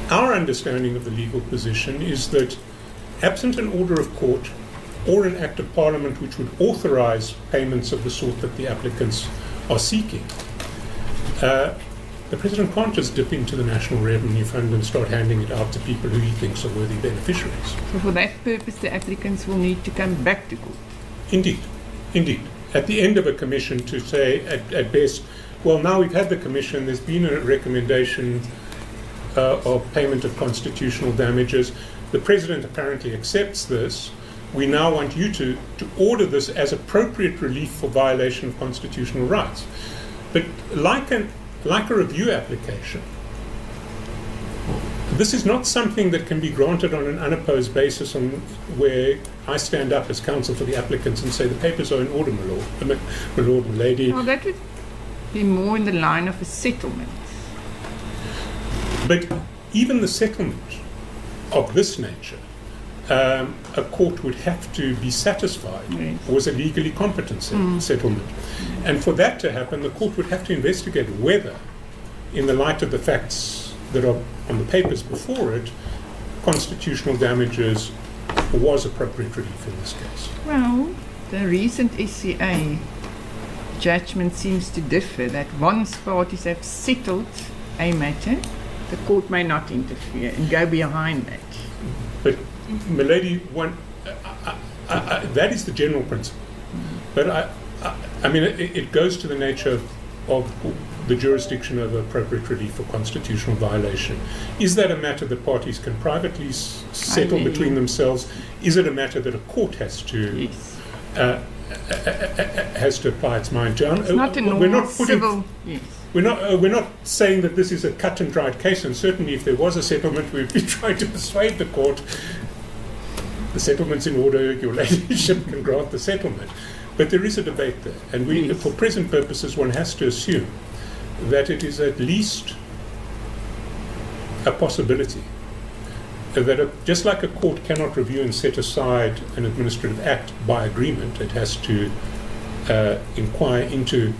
Our understanding of the legal position is that absent an order of court or an act of Parliament which would authorize payments of the sort that the applicants are seeking, the President can't just dip into the National Revenue Fund and start handing it out to people who he thinks are worthy beneficiaries. So for that purpose, the applicants will need to come back to court. Indeed. At the end of a commission to say, at best, well, now we've had the commission, there's been a recommendation of payment of constitutional damages. The President apparently accepts this. We now want you to order this as appropriate relief for violation of constitutional rights. But like a review application, this is not something that can be granted on an unopposed basis on where I stand up as counsel for the applicants and say the papers are in order, my lord, my lady. Well, that would be more in the line of a settlement. But even the settlement of this nature, a court would have to be satisfied was a legally competent settlement. And for that to happen, the court would have to investigate whether, in the light of the facts that are on the papers before it, constitutional damages was appropriate relief in this case. Well, the recent SCA judgment seems to differ, that once parties have settled a matter, the court may not interfere and go behind that. But, my lady, that is the general principle. But I mean, it goes to the nature of the jurisdiction of appropriate relief for constitutional violation. Is that a matter that parties can privately settle between themselves? Is it a matter that a court has to apply its mind to? It's not a normal civil. Yes. We're not saying that this is a cut and dried case, and certainly if there was a settlement, we'd be trying to persuade the court. The settlement's in order, your ladyship can grant the settlement. But there is a debate there, and for present purposes, one has to assume that it is at least a possibility that just like a court cannot review and set aside an administrative act by agreement, it has to inquire into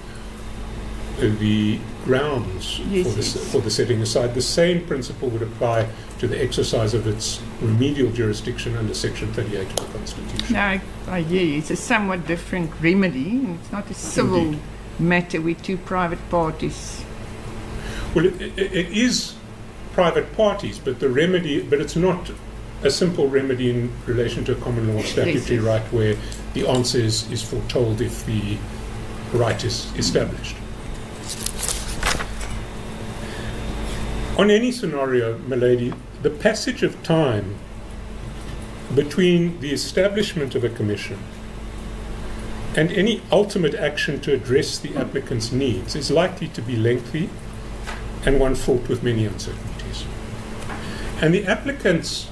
the grounds Yes, for the setting aside. The same principle would apply to the exercise of its remedial jurisdiction under Section 38 of the Constitution. No, I hear you. It's a somewhat different remedy, and it's not a civil Indeed. matter with two private parties. Well, it is private parties, but it's not a simple remedy in relation to a common law statutory Yes. right where the answer is foretold if the right is established. On any scenario, my lady, the passage of time between the establishment of a commission and any ultimate action to address the applicant's needs is likely to be lengthy and one fraught with many uncertainties. And the applicants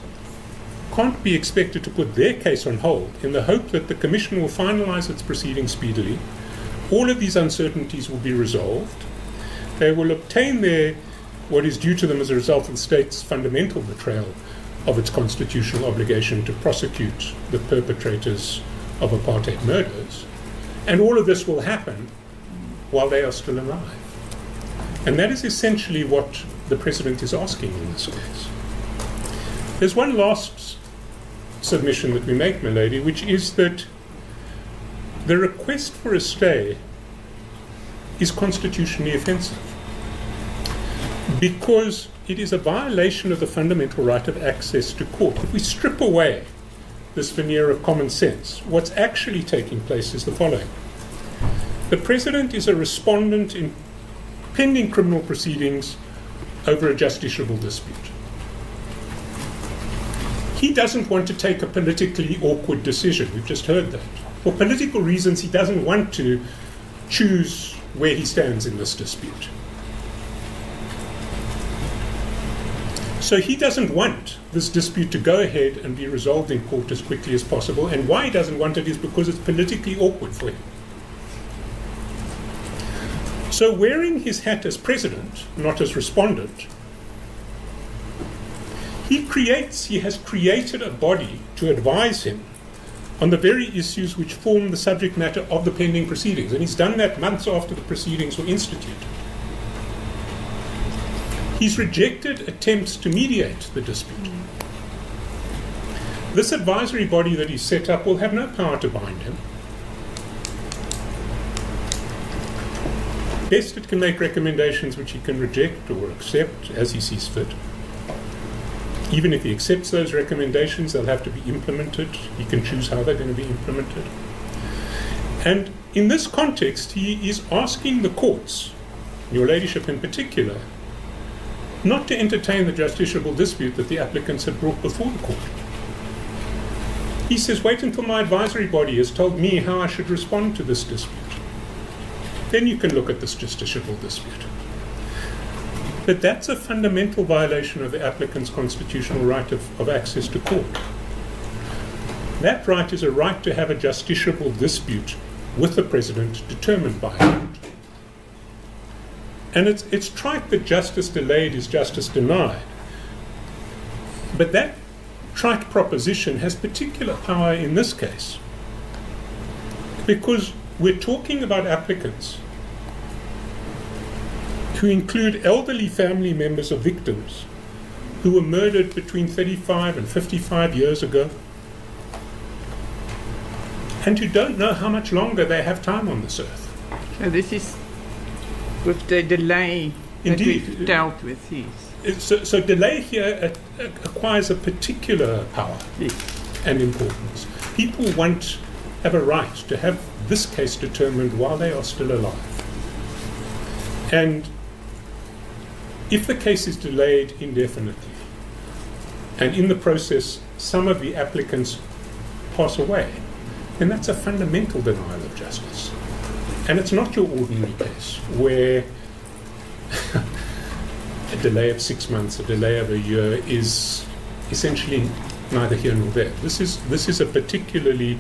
can't be expected to put their case on hold in the hope that the Commission will finalise its proceedings speedily. All of these uncertainties will be resolved. They will obtain what is due to them as a result of the state's fundamental betrayal of its constitutional obligation to prosecute the perpetrators of apartheid murders. And all of this will happen while they are still alive. And that is essentially what the President is asking in this case. There's one last submission that we make, my lady, which is that the request for a stay is constitutionally offensive because it is a violation of the fundamental right of access to court. If we strip away this veneer of common sense, what's actually taking place is the following. The President is a respondent in pending criminal proceedings over a justiciable dispute. He doesn't want to take a politically awkward decision. We've just heard that. For political reasons, he doesn't want to choose where he stands in this dispute. So he doesn't want this dispute to go ahead and be resolved in court as quickly as possible. And why he doesn't want it is because it's politically awkward for him. So wearing his hat as President, not as respondent, he has created a body to advise him on the very issues which form the subject matter of the pending proceedings. And he's done that months after the proceedings were instituted. He's rejected attempts to mediate the dispute. This advisory body that he's set up will have no power to bind him. Best, it can make recommendations which he can reject or accept as he sees fit. Even if he accepts those recommendations, they'll have to be implemented. He can choose how they're going to be implemented. And in this context, he is asking the courts, your ladyship in particular, not to entertain the justiciable dispute that the applicants have brought before the court. He says, wait until my advisory body has told me how I should respond to this dispute. Then you can look at this justiciable dispute. But that's a fundamental violation of the applicant's constitutional right of access to court. That right is a right to have a justiciable dispute with the President determined by a court. And it's trite that justice delayed is justice denied. But that trite proposition has particular power in this case because we're talking about applicants who include elderly family members of victims who were murdered between 35 and 55 years ago and who don't know how much longer they have time on this earth. So this is with the delay that Indeed. we've dealt with, yes. So delay here acquires a particular power Yes. and importance. People have a right to have this case determined while they are still alive. And if the case is delayed indefinitely, and in the process some of the applicants pass away, then that's a fundamental denial of justice. And it's not your ordinary case where a delay of 6 months, a delay of a year is essentially neither here nor there. This is a particularly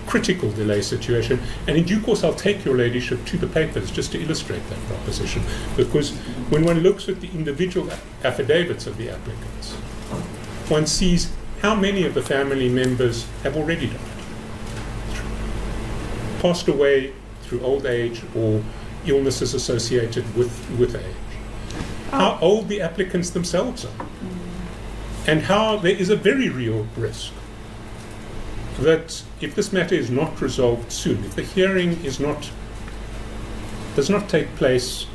critical delay situation, and in due course I'll take your ladyship to the papers just to illustrate that proposition, because when one looks at the individual affidavits of the applicants, one sees how many of the family members have already died, passed away through old age or illnesses associated with age, how old the applicants themselves are, and how there is a very real risk that if this matter is not resolved soon, if the hearing does not take place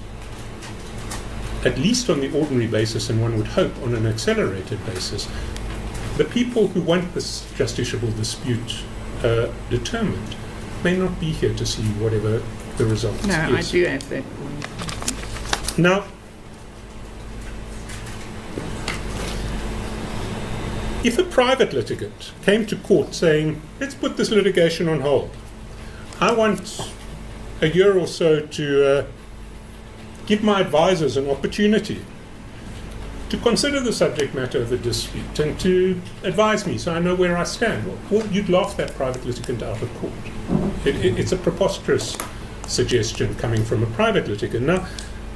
at least on the ordinary basis, and one would hope on an accelerated basis, the people who want this justiciable dispute determined may not be here to see whatever the result No, I is. do have that point. Now, if a private litigant came to court saying, let's put this litigation on hold, I want a year or so to give my advisors an opportunity to consider the subject matter of the dispute and to advise me so I know where I stand, well, you'd laugh that private litigant out of court. It's a preposterous suggestion coming from a private litigant. Now,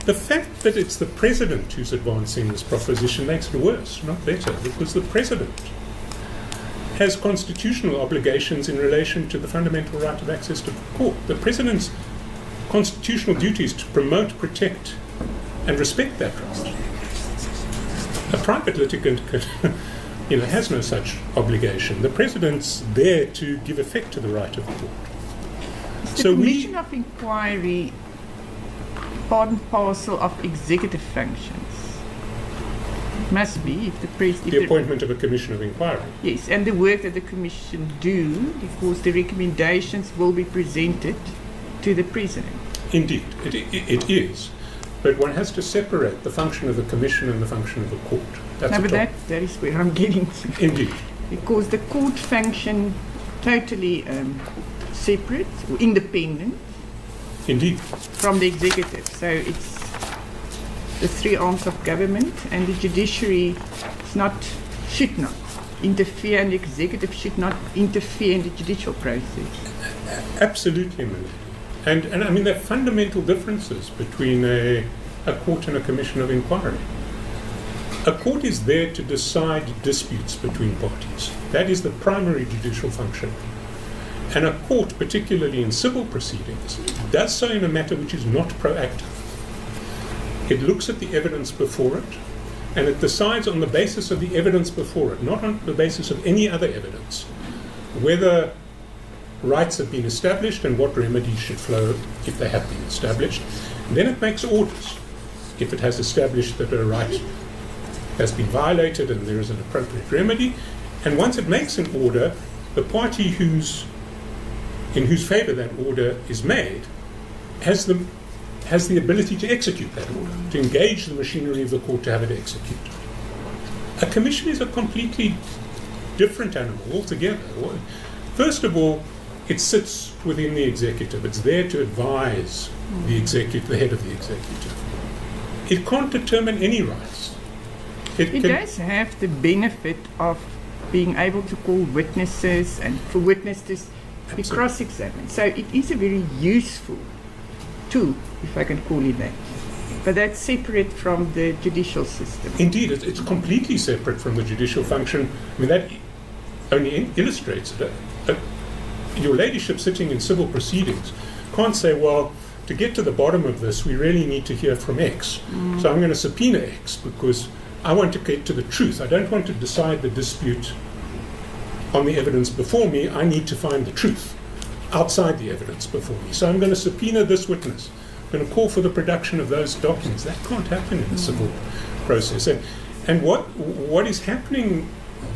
the fact that it's the President who's advancing this proposition makes it worse, not better, because the President has constitutional obligations in relation to the fundamental right of access to the court. The President's constitutional duty is to promote, protect, and respect that right. A private litigant has no such obligation. The President's there to give effect to the right of the court. The Commission of Inquiry part and parcel of executive functions. It must be if the appointment of a commission of inquiry. Yes, and the work that the commission do, because the recommendations will be presented to the President. Indeed, it is. But one has to separate the function of the commission and the function of the court. That is where I'm getting to. Indeed. Because the court function totally separate or independent. Indeed. From the executive. So it's the three arms of government, and the judiciary should not interfere, and the executive should not interfere in the judicial process. Absolutely, Melanie. And I mean, there are fundamental differences between a court and a commission of inquiry. A court is there to decide disputes between parties. That is the primary judicial function. And a court, particularly in civil proceedings, does so in a matter which is not proactive. It looks at the evidence before it, and it decides on the basis of the evidence before it, not on the basis of any other evidence, whether rights have been established and what remedies should flow if they have been established. And then it makes orders. If it has established that a right has been violated and there is an appropriate remedy, and once it makes an order, the party in whose favour that order is made has the ability to execute that order, to engage the machinery of the court to have it executed. A commission is a completely different animal altogether. First of all, it sits within the executive. It's there to advise the executive, the head of the executive. It can't determine any rights. It does have the benefit of being able to call witnesses and for witnesses to be cross-examined. So it is a very useful tool, if I can call it that. But that's separate from the judicial system. Indeed, it's completely separate from the judicial function. I mean, that only illustrates it. Your ladyship sitting in civil proceedings can't say, well, to get to the bottom of this, we really need to hear from X. So I'm going to subpoena X because I want to get to the truth. I don't want to decide the dispute on the evidence before me. I need to find the truth outside the evidence before me. So I'm going to subpoena this witness. I'm going to call for the production of those documents. That can't happen in a civil process. And what is happening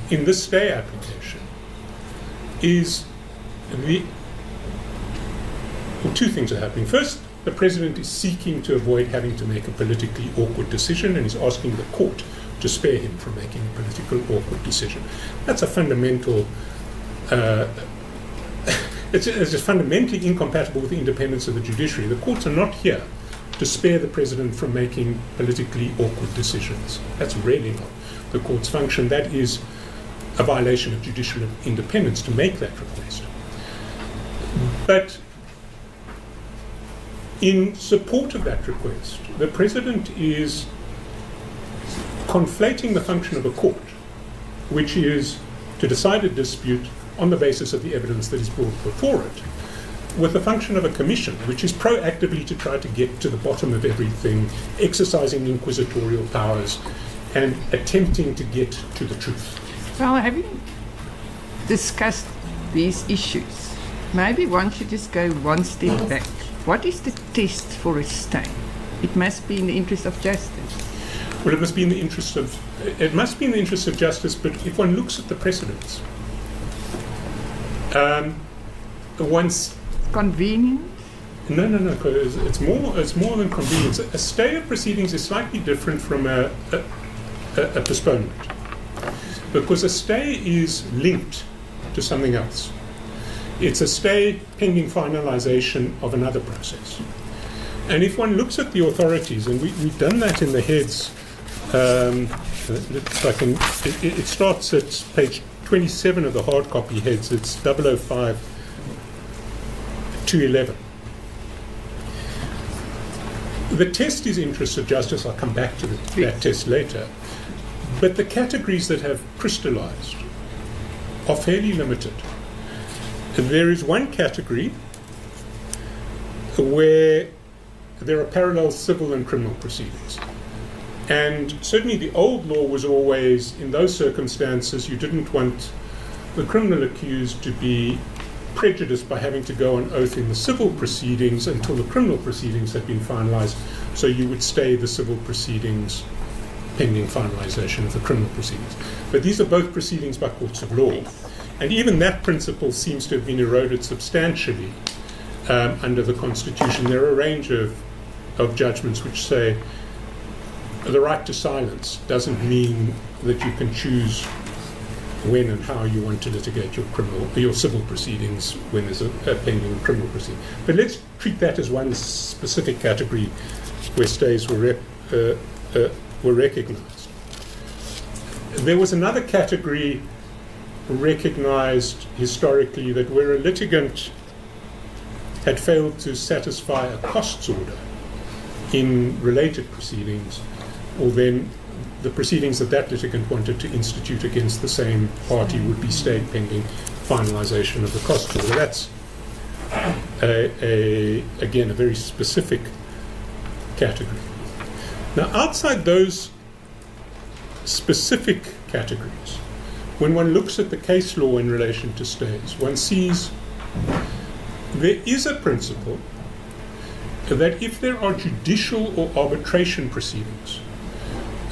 in this stay application is two things are happening. First, the President is seeking to avoid having to make a politically awkward decision and is asking the court to spare him from making a political awkward decision. That's a fundamental, it's just fundamentally incompatible with the independence of the judiciary. The courts are not here to spare the President from making politically awkward decisions. That's really not the court's function. That is a violation of judicial independence to make that request. But in support of that request, the President is conflating the function of a court, which is to decide a dispute on the basis of the evidence that is brought before it, with the function of a commission, which is proactively to try to get to the bottom of everything, exercising inquisitorial powers, and attempting to get to the truth. Well, having discussed these issues, maybe one should just go one step back. What is the test for a stay? It must be in the interest of justice. Well, it must be in the interest of justice, but if one looks at the precedents, once Convenient? no, because it's more than convenience. A stay of proceedings is slightly different from a postponement, because a stay is linked to something else. It's a stay pending finalization of another process. And if one looks at the authorities, and we've done that in the heads, it starts at page 27 of the hard copy heads. It's 005 to 11. The test is interest of justice. I'll come back to that test later. But the categories that have crystallized are fairly limited. There is one category where there are parallel civil and criminal proceedings. And certainly the old law was always, in those circumstances, you didn't want the criminal accused to be prejudiced by having to go on oath in the civil proceedings until the criminal proceedings had been finalized. So you would stay the civil proceedings pending finalization of the criminal proceedings. But these are both proceedings by courts of law. And even that principle seems to have been eroded substantially under the Constitution. There are a range of judgments which say the right to silence doesn't mean that you can choose when and how you want to litigate your civil proceedings when there's a pending criminal proceeding. But let's treat that as one specific category where stays were recognized. There was another category recognized historically, that where a litigant had failed to satisfy a costs order in related proceedings, or then the proceedings that litigant wanted to institute against the same party would be stayed pending finalization of the costs order. That's again a very specific category. Now, outside those specific categories, when one looks at the case law in relation to stays, one sees there is a principle that if there are judicial or arbitration proceedings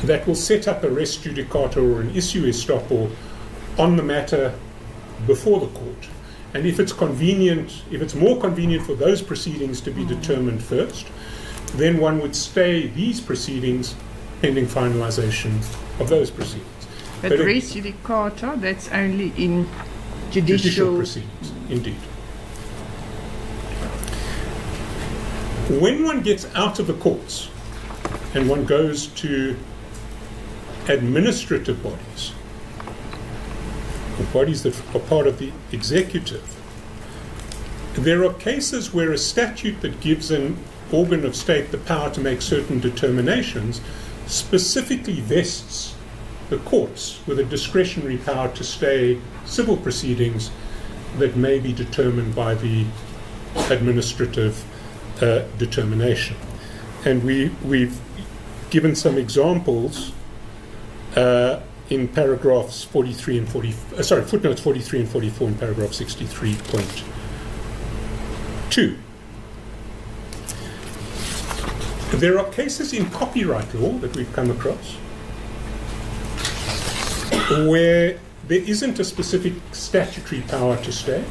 that will set up a res judicata or an issue estoppel on the matter before the court, and if it's more convenient for those proceedings to be determined first, then one would stay these proceedings pending finalization of those proceedings. But res judicata, that's only in judicial proceedings, indeed. When one gets out of the courts and one goes to administrative bodies, or bodies that are part of the executive, there are cases where a statute that gives an organ of state the power to make certain determinations specifically vests the courts with a discretionary power to stay civil proceedings that may be determined by the administrative determination. And we've given some examples in paragraphs 43 and 40, footnotes 43 and 44 in paragraph 63.2. There are cases in copyright law that we've come across where there isn't a specific statutory power to stay,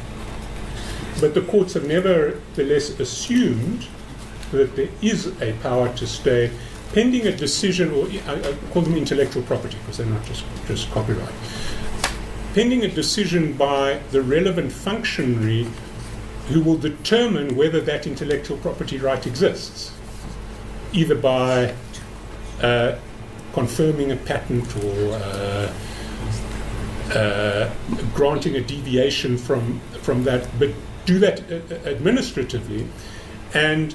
but the courts have nevertheless assumed that there is a power to stay pending a decision, or I call them intellectual property because they're not just copyright, pending a decision by the relevant functionary who will determine whether that intellectual property right exists, either by confirming a patent or granting a deviation from that, but do that administratively, and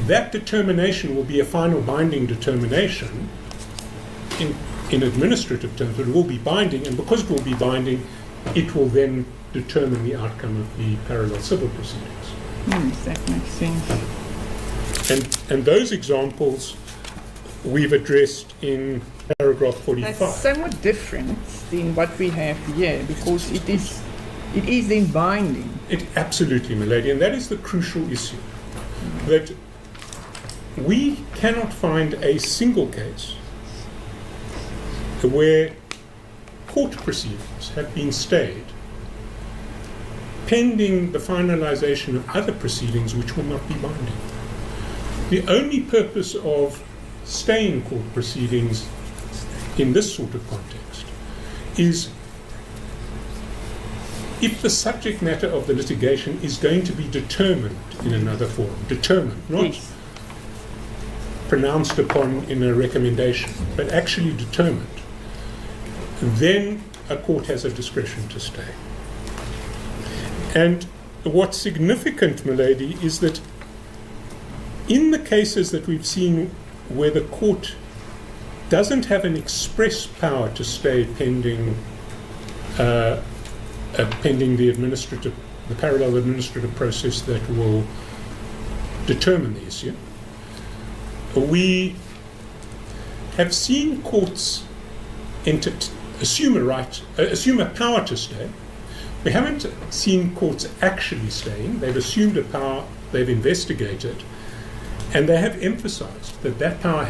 that determination will be a final binding determination in administrative terms, but it will be binding, and because it will be binding, it will then determine the outcome of the parallel civil proceedings. That makes sense. And those examples we've addressed in paragraph 45. That's somewhat different than what we have here, because it is then binding. Absolutely, my lady, and that is the crucial issue. That we cannot find a single case where court proceedings have been stayed pending the finalization of other proceedings which will not be binding. The only purpose of staying court proceedings in this sort of context is if the subject matter of the litigation is going to be determined in another forum, determined, not Yes. pronounced upon in a recommendation, but actually determined, then a court has a discretion to stay. And what's significant, my lady, is that in the cases that we've seen where the court doesn't have an express power to stay pending the parallel administrative process that will determine the issue, we have seen courts assume a power to stay. We haven't seen courts actually staying. They've assumed a power, they've investigated, and they have emphasized that that power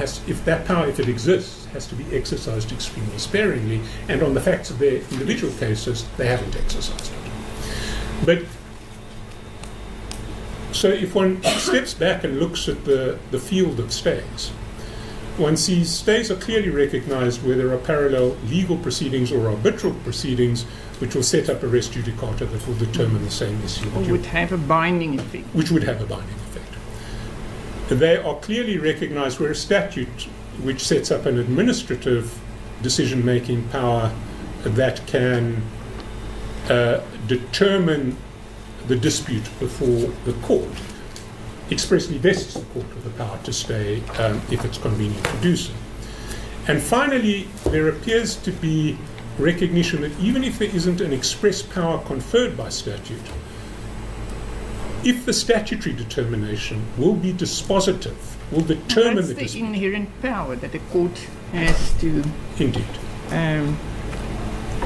if it exists, has to be exercised extremely sparingly, and on the facts of their individual cases, they haven't exercised it. But so if one steps back and looks at the field of stays, one sees stays are clearly recognized where there are parallel legal proceedings or arbitral proceedings which will set up a res judicata that will determine the same issue. Or would have a binding effect. Which would have a binding effect. They are clearly recognized where a statute which sets up an administrative decision-making power that can determine the dispute before the court expressly vests the court with the power to stay if it's convenient to do so. And finally, there appears to be recognition that even if there isn't an express power conferred by statute, if the statutory determination will be dispositive, will determine That's the the dispute. inherent power that a court has to Indeed.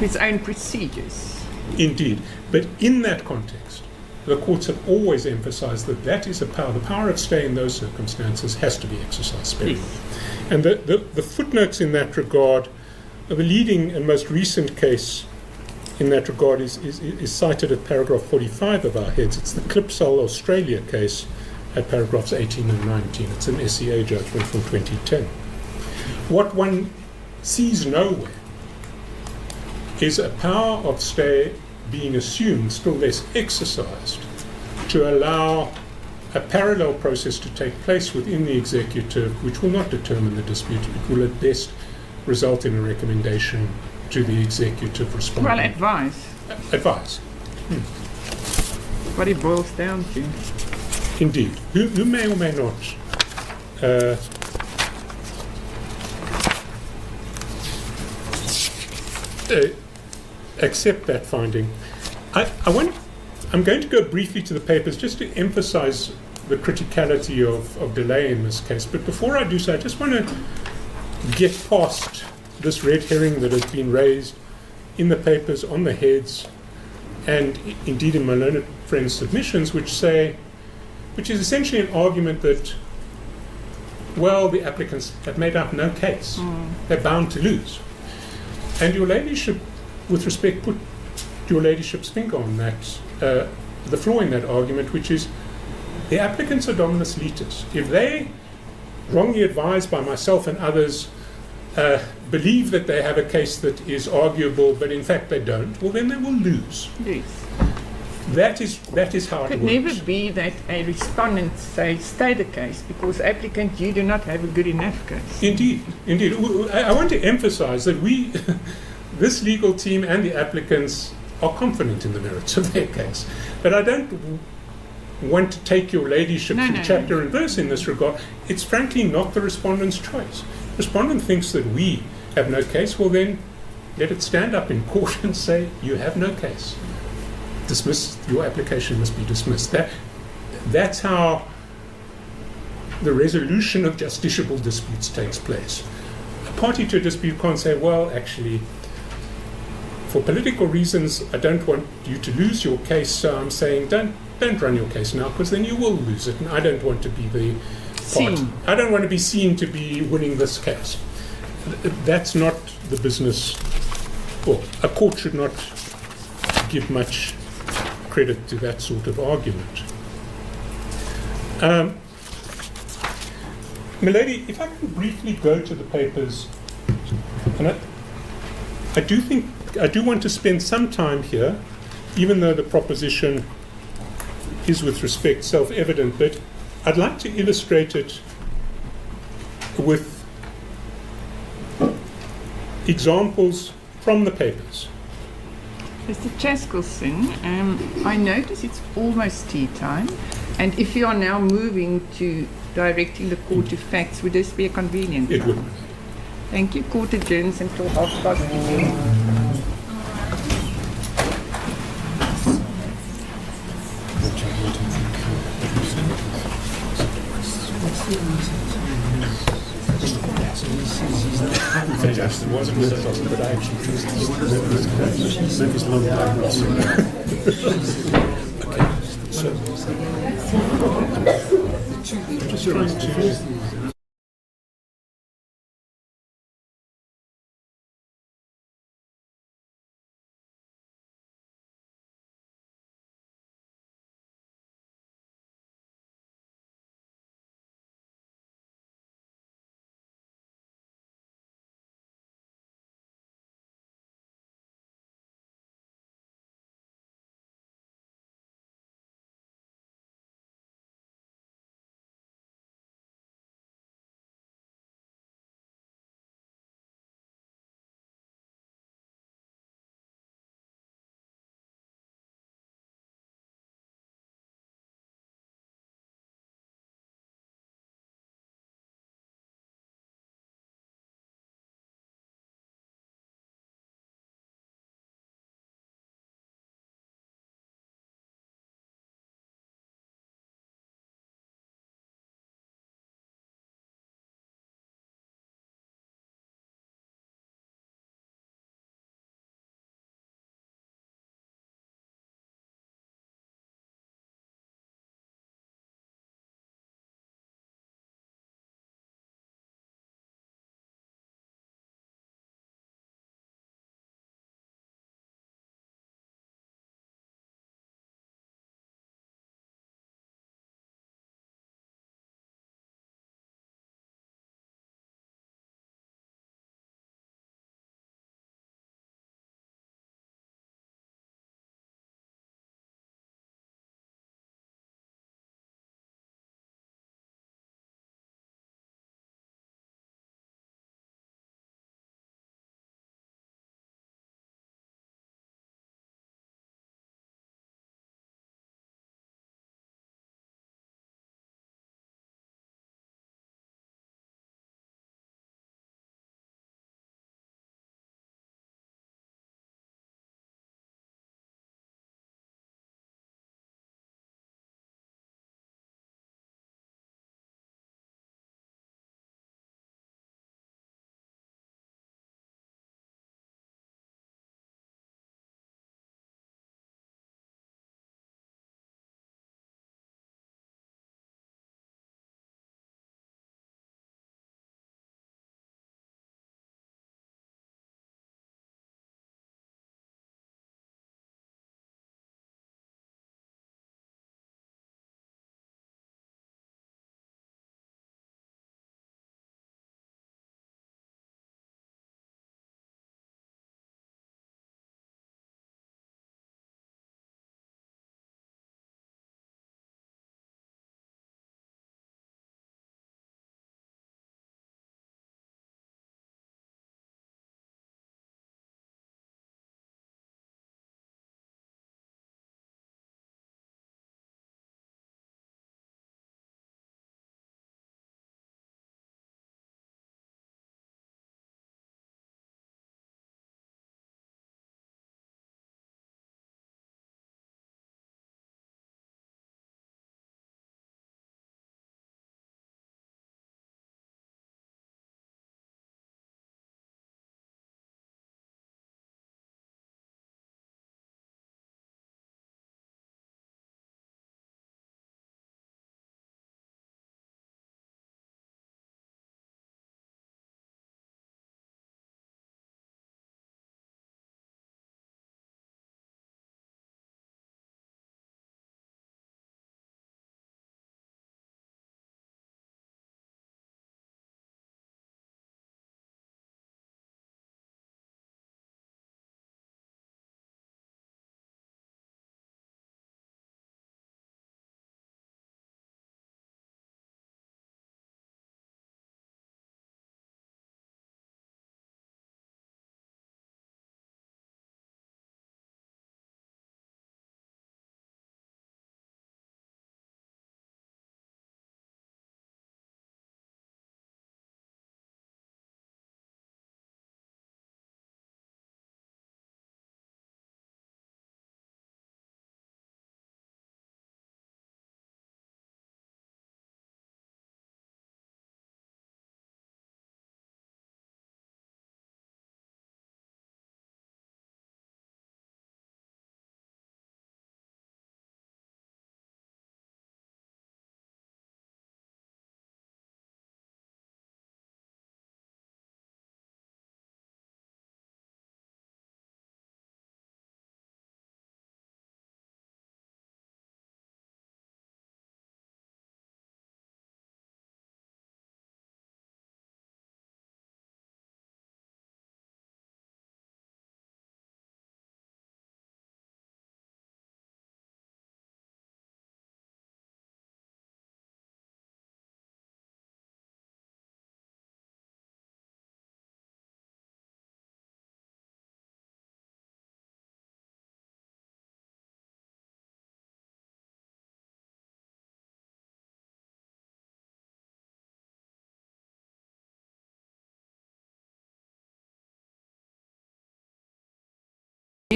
its own procedures. Indeed. But in that context, the courts have always emphasized that that is a power. The power of stay in those circumstances has to be exercised sparingly. Yes. And the footnotes in that regard, the leading and most recent case in that regard is cited at paragraph 45 of our heads. It's the Clipsal Australia case at paragraphs 18 and 19. It's an SCA judgment from 2010. What one sees nowhere is a power of stay being assumed, still less exercised, to allow a parallel process to take place within the executive which will not determine the dispute. It will at best result in a recommendation to the executive responding. Well, advice. Advice. What it boils down to. Indeed. Who may or may not accept that finding. I'm going to go briefly to the papers just to emphasize the criticality of delay in this case. But before I do so, I just want to get past this red herring that has been raised in the papers, on the heads, and indeed in my learned friends' submissions, which is essentially an argument that, well, the applicants have made up no case. They're bound to lose. And your ladyship, with respect, put your ladyship's finger on that, the flaw in that argument, which is the applicants are dominus litis. If they, wrongly advised by myself and others, believe that they have a case that is arguable, but in fact they don't, well, then they will lose. Yes. That is how it Could works. never be that a respondent say, stay the case, because applicant, you do not have a good enough case. Indeed. I want to emphasize that we, this legal team and the applicants, are confident in the merits of their case. But I don't want to take your ladyship to chapter and verse in this regard. It's frankly not the respondent's choice. The respondent thinks that we have no case, well then let it stand up in court and say you have no case. your application must be dismissed. That's how the resolution of justiciable disputes takes place. A party to a dispute can't say, well, actually, for political reasons, I don't want you to lose your case, so I'm saying don't run your case now, because then you will lose it, and I don't want to be the party. I don't want to be seen to be winning this case. That's not the business. Well, a court should not give much credit to that sort of argument. Milady, if I can briefly go to the papers, and I do want to spend some time here, even though the proposition is with respect self-evident, but I'd like to illustrate it with examples from the papers. Mr. Chaskelson, I notice it's almost tea time, and if you are now moving to directing the court to facts, would this be a convenient time? It would. Thank you. Court adjourns until 11:30. It wasn't but I actually just trying to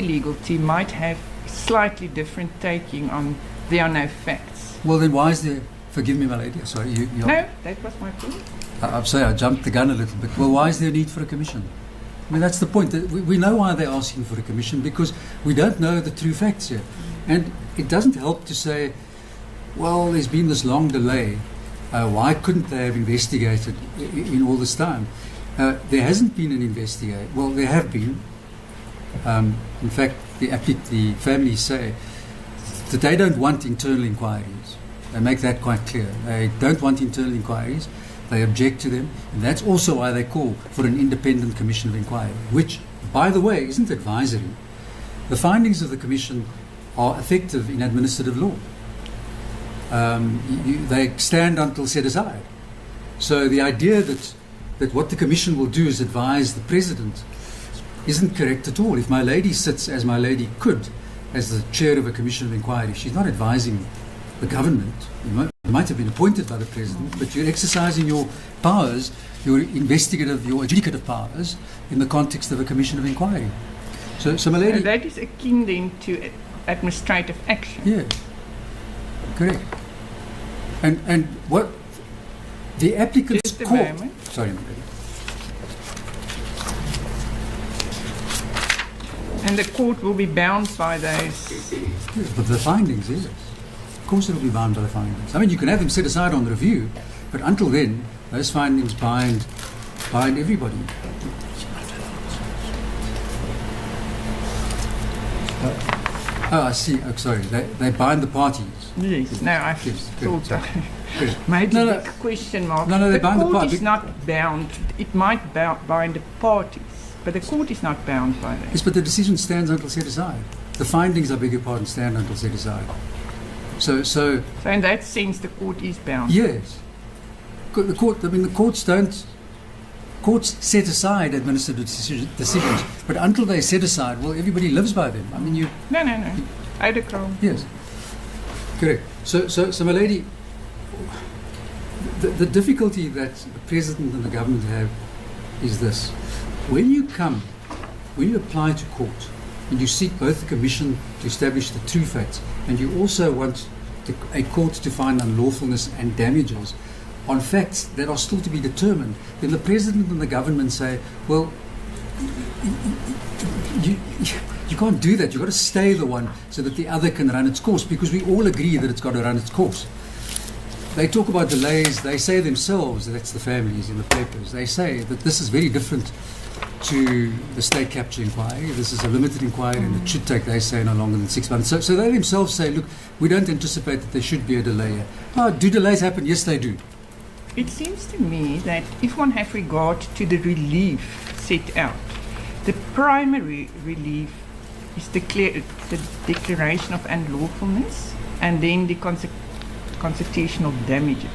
legal team might have slightly different taking on there are no facts. Well, then why is there... Forgive me, my lady. Sorry, No, that was my point. I'm sorry, I jumped the gun a little bit. Well, why is there a need for a commission? I mean, that's the point. We know why they're asking for a commission, because we don't know the true facts here. And it doesn't help to say, well, there's been this long delay. Why couldn't they have investigated in all this time? There hasn't been an investigation. Well, there have been. In fact, the families say that they don't want internal inquiries. They make that quite clear. They don't want internal inquiries. They object to them. And that's also why they call for an independent commission of inquiry, which, by the way, isn't advisory. The findings of the commission are effective in administrative law. They stand until set aside. So the idea that what the commission will do is advise the president isn't correct at all. If my lady sits, as my lady could, as the chair of a commission of inquiry, she's not advising the government. You might have been appointed by the president, but you're exercising your powers, your investigative, your adjudicative powers, in the context of a commission of inquiry. So my lady... And that is akin then to administrative action. Yeah, correct. And what the applicant's Just a court... moment. Sorry, my lady. And the court will be bound by those. Yeah, but the findings, yes. Of course it will be bound by the findings. I mean, you can have them set aside on the review, but until then, those findings bind everybody. Oh, I see. Oh, sorry. They bind the parties. Yes. No, I Yes, thought good. that made No, a big question mark. No, they bind the court parties. is not bound. It might bind the parties, but the court is not bound by that. Yes, but the decision stands until set aside. The findings, I beg your pardon, stand until set aside. So So in that sense, the court is bound. yes. The court, I mean, the courts don't... Courts set aside administrative decisions, but until they're set aside, well, everybody lives by them. I mean, you... No. Ouderkram. Yes. Correct. So my lady, the difficulty that the president and the government have is this. When you apply to court, and you seek both the commission to establish the true facts, and you also want a court to find unlawfulness and damages on facts that are still to be determined, then the president and the government say, well, you can't do that. You've got to stay the one so that the other can run its course, because we all agree that it's got to run its course. They talk about delays. They say themselves, that's the families in the papers, they say that this is very different to the state capture inquiry. This is a limited inquiry and it should take, they say, no longer than 6 months. So they themselves say, look, we don't anticipate that there should be a delay here. Oh, do delays happen? Yes, they do. It seems to me that if one have regard to the relief set out, the primary relief is the declaration of unlawfulness and then the constitutional damages.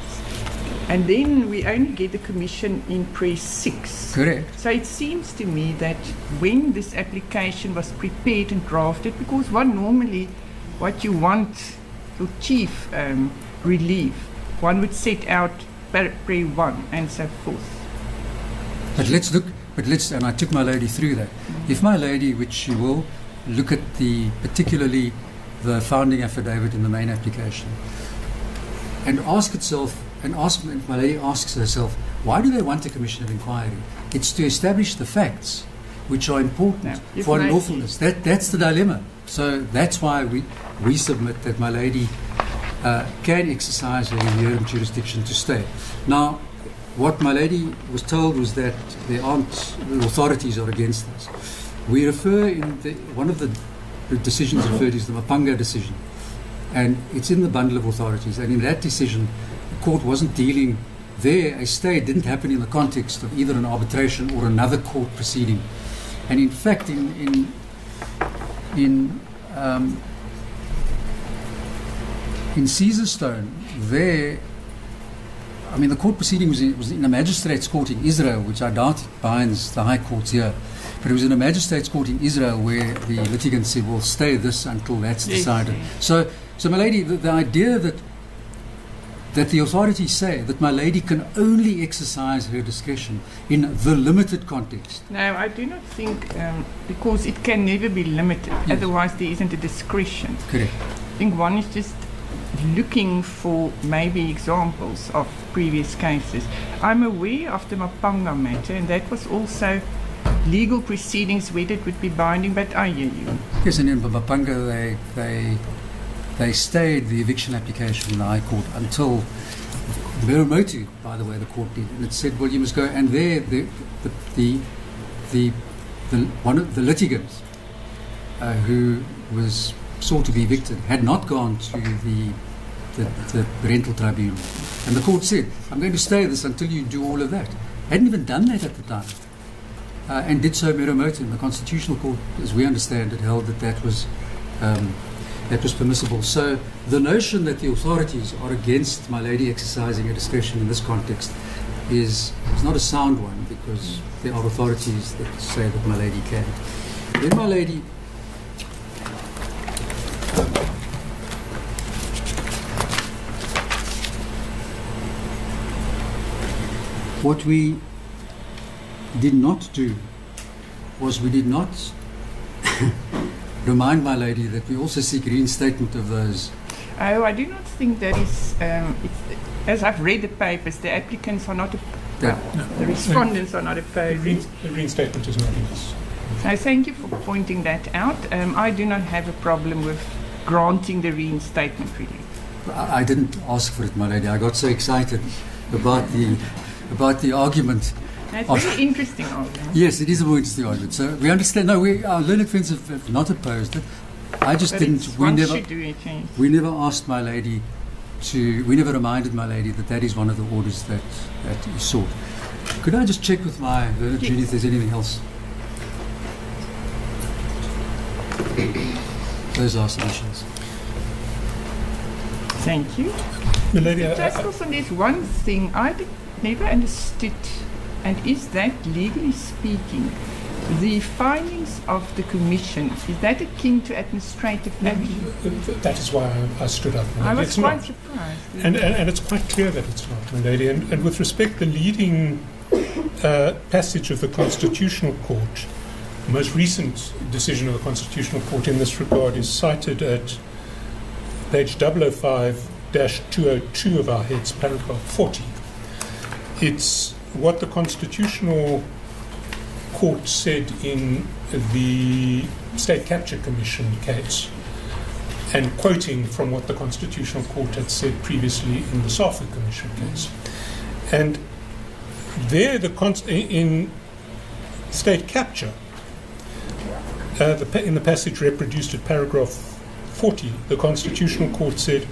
And then we only get the commission in press 6. Correct. So it seems to me that when this application was prepared and drafted, because what you want to achieve relief, one would set out pre 1 and so forth. And I took my lady through that. If my lady, which she will, look at particularly the founding affidavit in the main application, and my lady asks herself, why do they want a commission of inquiry? It's to establish the facts which are important for unlawfulness. That's the dilemma. So that's why we submit that my lady can exercise her inherent jurisdiction to stay. Now, what my lady was told was that the authorities are against us. We refer one of the decisions referred is the Mapanga decision, and it's in the bundle of authorities. And in that decision, the court wasn't dealing there. A stay didn't happen in the context of either an arbitration or another court proceeding. And in fact, in Caesarstone, the court proceeding was in a magistrate's court in Israel, which I doubt binds the high courts here. But it was in a magistrate's court in Israel where the litigant said, well, stay this until that's decided. So my lady, the idea that that the authorities say that my lady can only exercise her discretion in the limited context. No, I do not think, because it can never be limited, Yes. otherwise there isn't a discretion. Correct. I think one is just looking for maybe examples of previous cases. I'm aware of the Mapanga matter, and that was also legal proceedings whether it would be binding, but I hear you. Yes, and in Mapanga they stayed the eviction application in the High Court until Miramotu, by the way, the court did, and it said, well, you must go. And there, one of the litigants who was sought to be evicted had not gone to the rental tribunal, and the court said, I'm going to stay this until you do all of that. Hadn't even done that at the time, and did so Miramotu. And the Constitutional Court, as we understand it, held that that was permissible. So the notion that the authorities are against my lady exercising her discretion in this context is not a sound one, because there are authorities that say that my lady can. Then my lady what we did not do was we did not remind my lady that we also seek reinstatement of those. Oh, I do not think that is, as I've read the papers, the applicants are not, the respondents are not opposing. The reinstatement is not in this. So thank you for pointing that out. I do not have a problem with granting the reinstatement relief. I didn't ask for it, my lady. I got so excited about the argument. It's a very interesting argument. Yes, it is a very interesting argument. So we understand. No, our learned friends have not opposed it. I just But didn't. one should do it, yes. We never asked my lady to. We never reminded my lady that that is one of the orders that is sought. Could I just check with my learned Judy if there's anything else? Those are submissions. Thank you. Milady, Just also, there's one thing I never understood, and is that, legally speaking, the findings of the Commission, is that akin to administrative action? that is why I stood up. I was It's quite not. surprised. And it's quite clear that it's not, my lady. And with respect, the leading passage of the Constitutional Court, the most recent decision of the Constitutional Court in this regard, is cited at page 005-202 of our heads, paragraph 40. It's what the Constitutional Court said in the State Capture Commission case, and quoting from what the Constitutional Court had said previously in the SAFU Commission case. And there, in State Capture, in the passage reproduced at paragraph 40, the Constitutional Court said,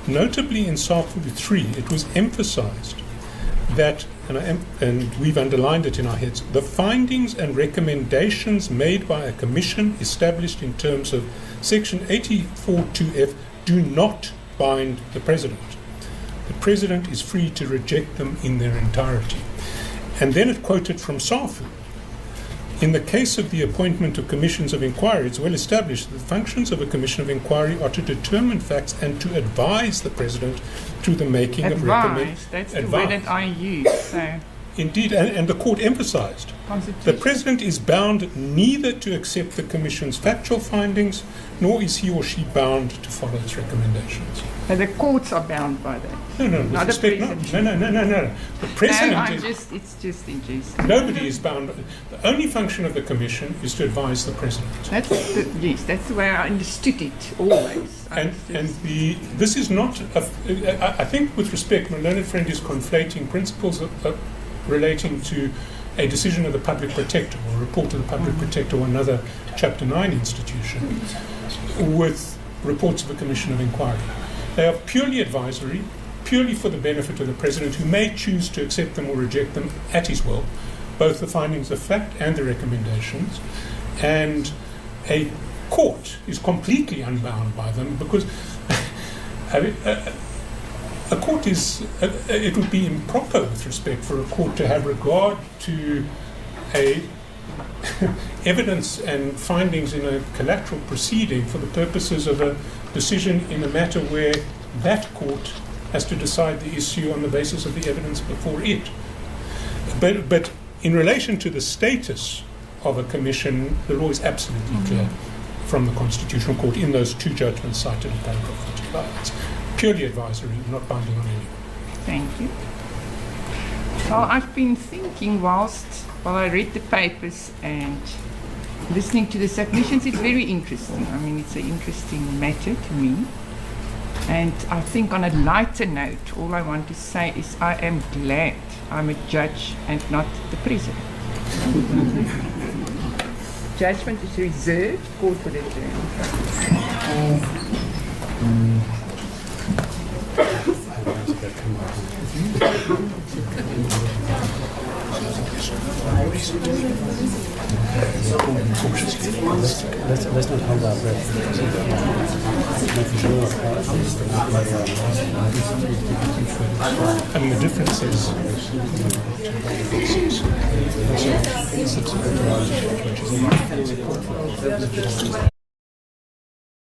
notably in SAFU 3, it was emphasized that, and we've underlined it in our heads, the findings and recommendations made by a commission established in terms of Section 84(2)(f do not bind the President. The President is free to reject them in their entirety. And then it quoted from SAFU. In the case of the appointment of commissions of inquiry, it's well established that the functions of a commission of inquiry are to determine facts and to advise the President through the making of recommendations. That's the word that I use. So Indeed, and the court emphasized the President is bound neither to accept the Commission's factual findings, nor is he or she bound to follow its recommendations. But the courts are bound by that. No, Not with the respect, President. no. The President It's just interesting. nobody is bound. The only function of the Commission is to advise the President. That's the way I understood it always. This is not. I think, with respect, my learned friend is conflating principles relating to a decision of the Public Protector or a report of the Public Protector or another Chapter 9 institution with reports of a Commission of Inquiry. They are purely advisory, purely for the benefit of the President, who may choose to accept them or reject them at his will, both the findings of fact and the recommendations. And a court is completely unbound by them, because a court is, it would be improper, with respect, for a court to have regard to evidence and findings in a collateral proceeding for the purposes of a decision in a matter where that court has to decide the issue on the basis of the evidence before it. But in relation to the status of a commission, the law is absolutely clear from the Constitutional Court in those two judgments cited in paragraph 45. It's purely advisory, not binding on anyone. Thank you. Well, I've been thinking while I read the papers and listening to the submissions, it's very interesting. I mean, it's an interesting matter to me. And I think on a lighter note, all I want to say is I am glad I'm a judge and not the president. Judgment is reserved, court will adjourn. Let's not hold our breath. I mean, the difference is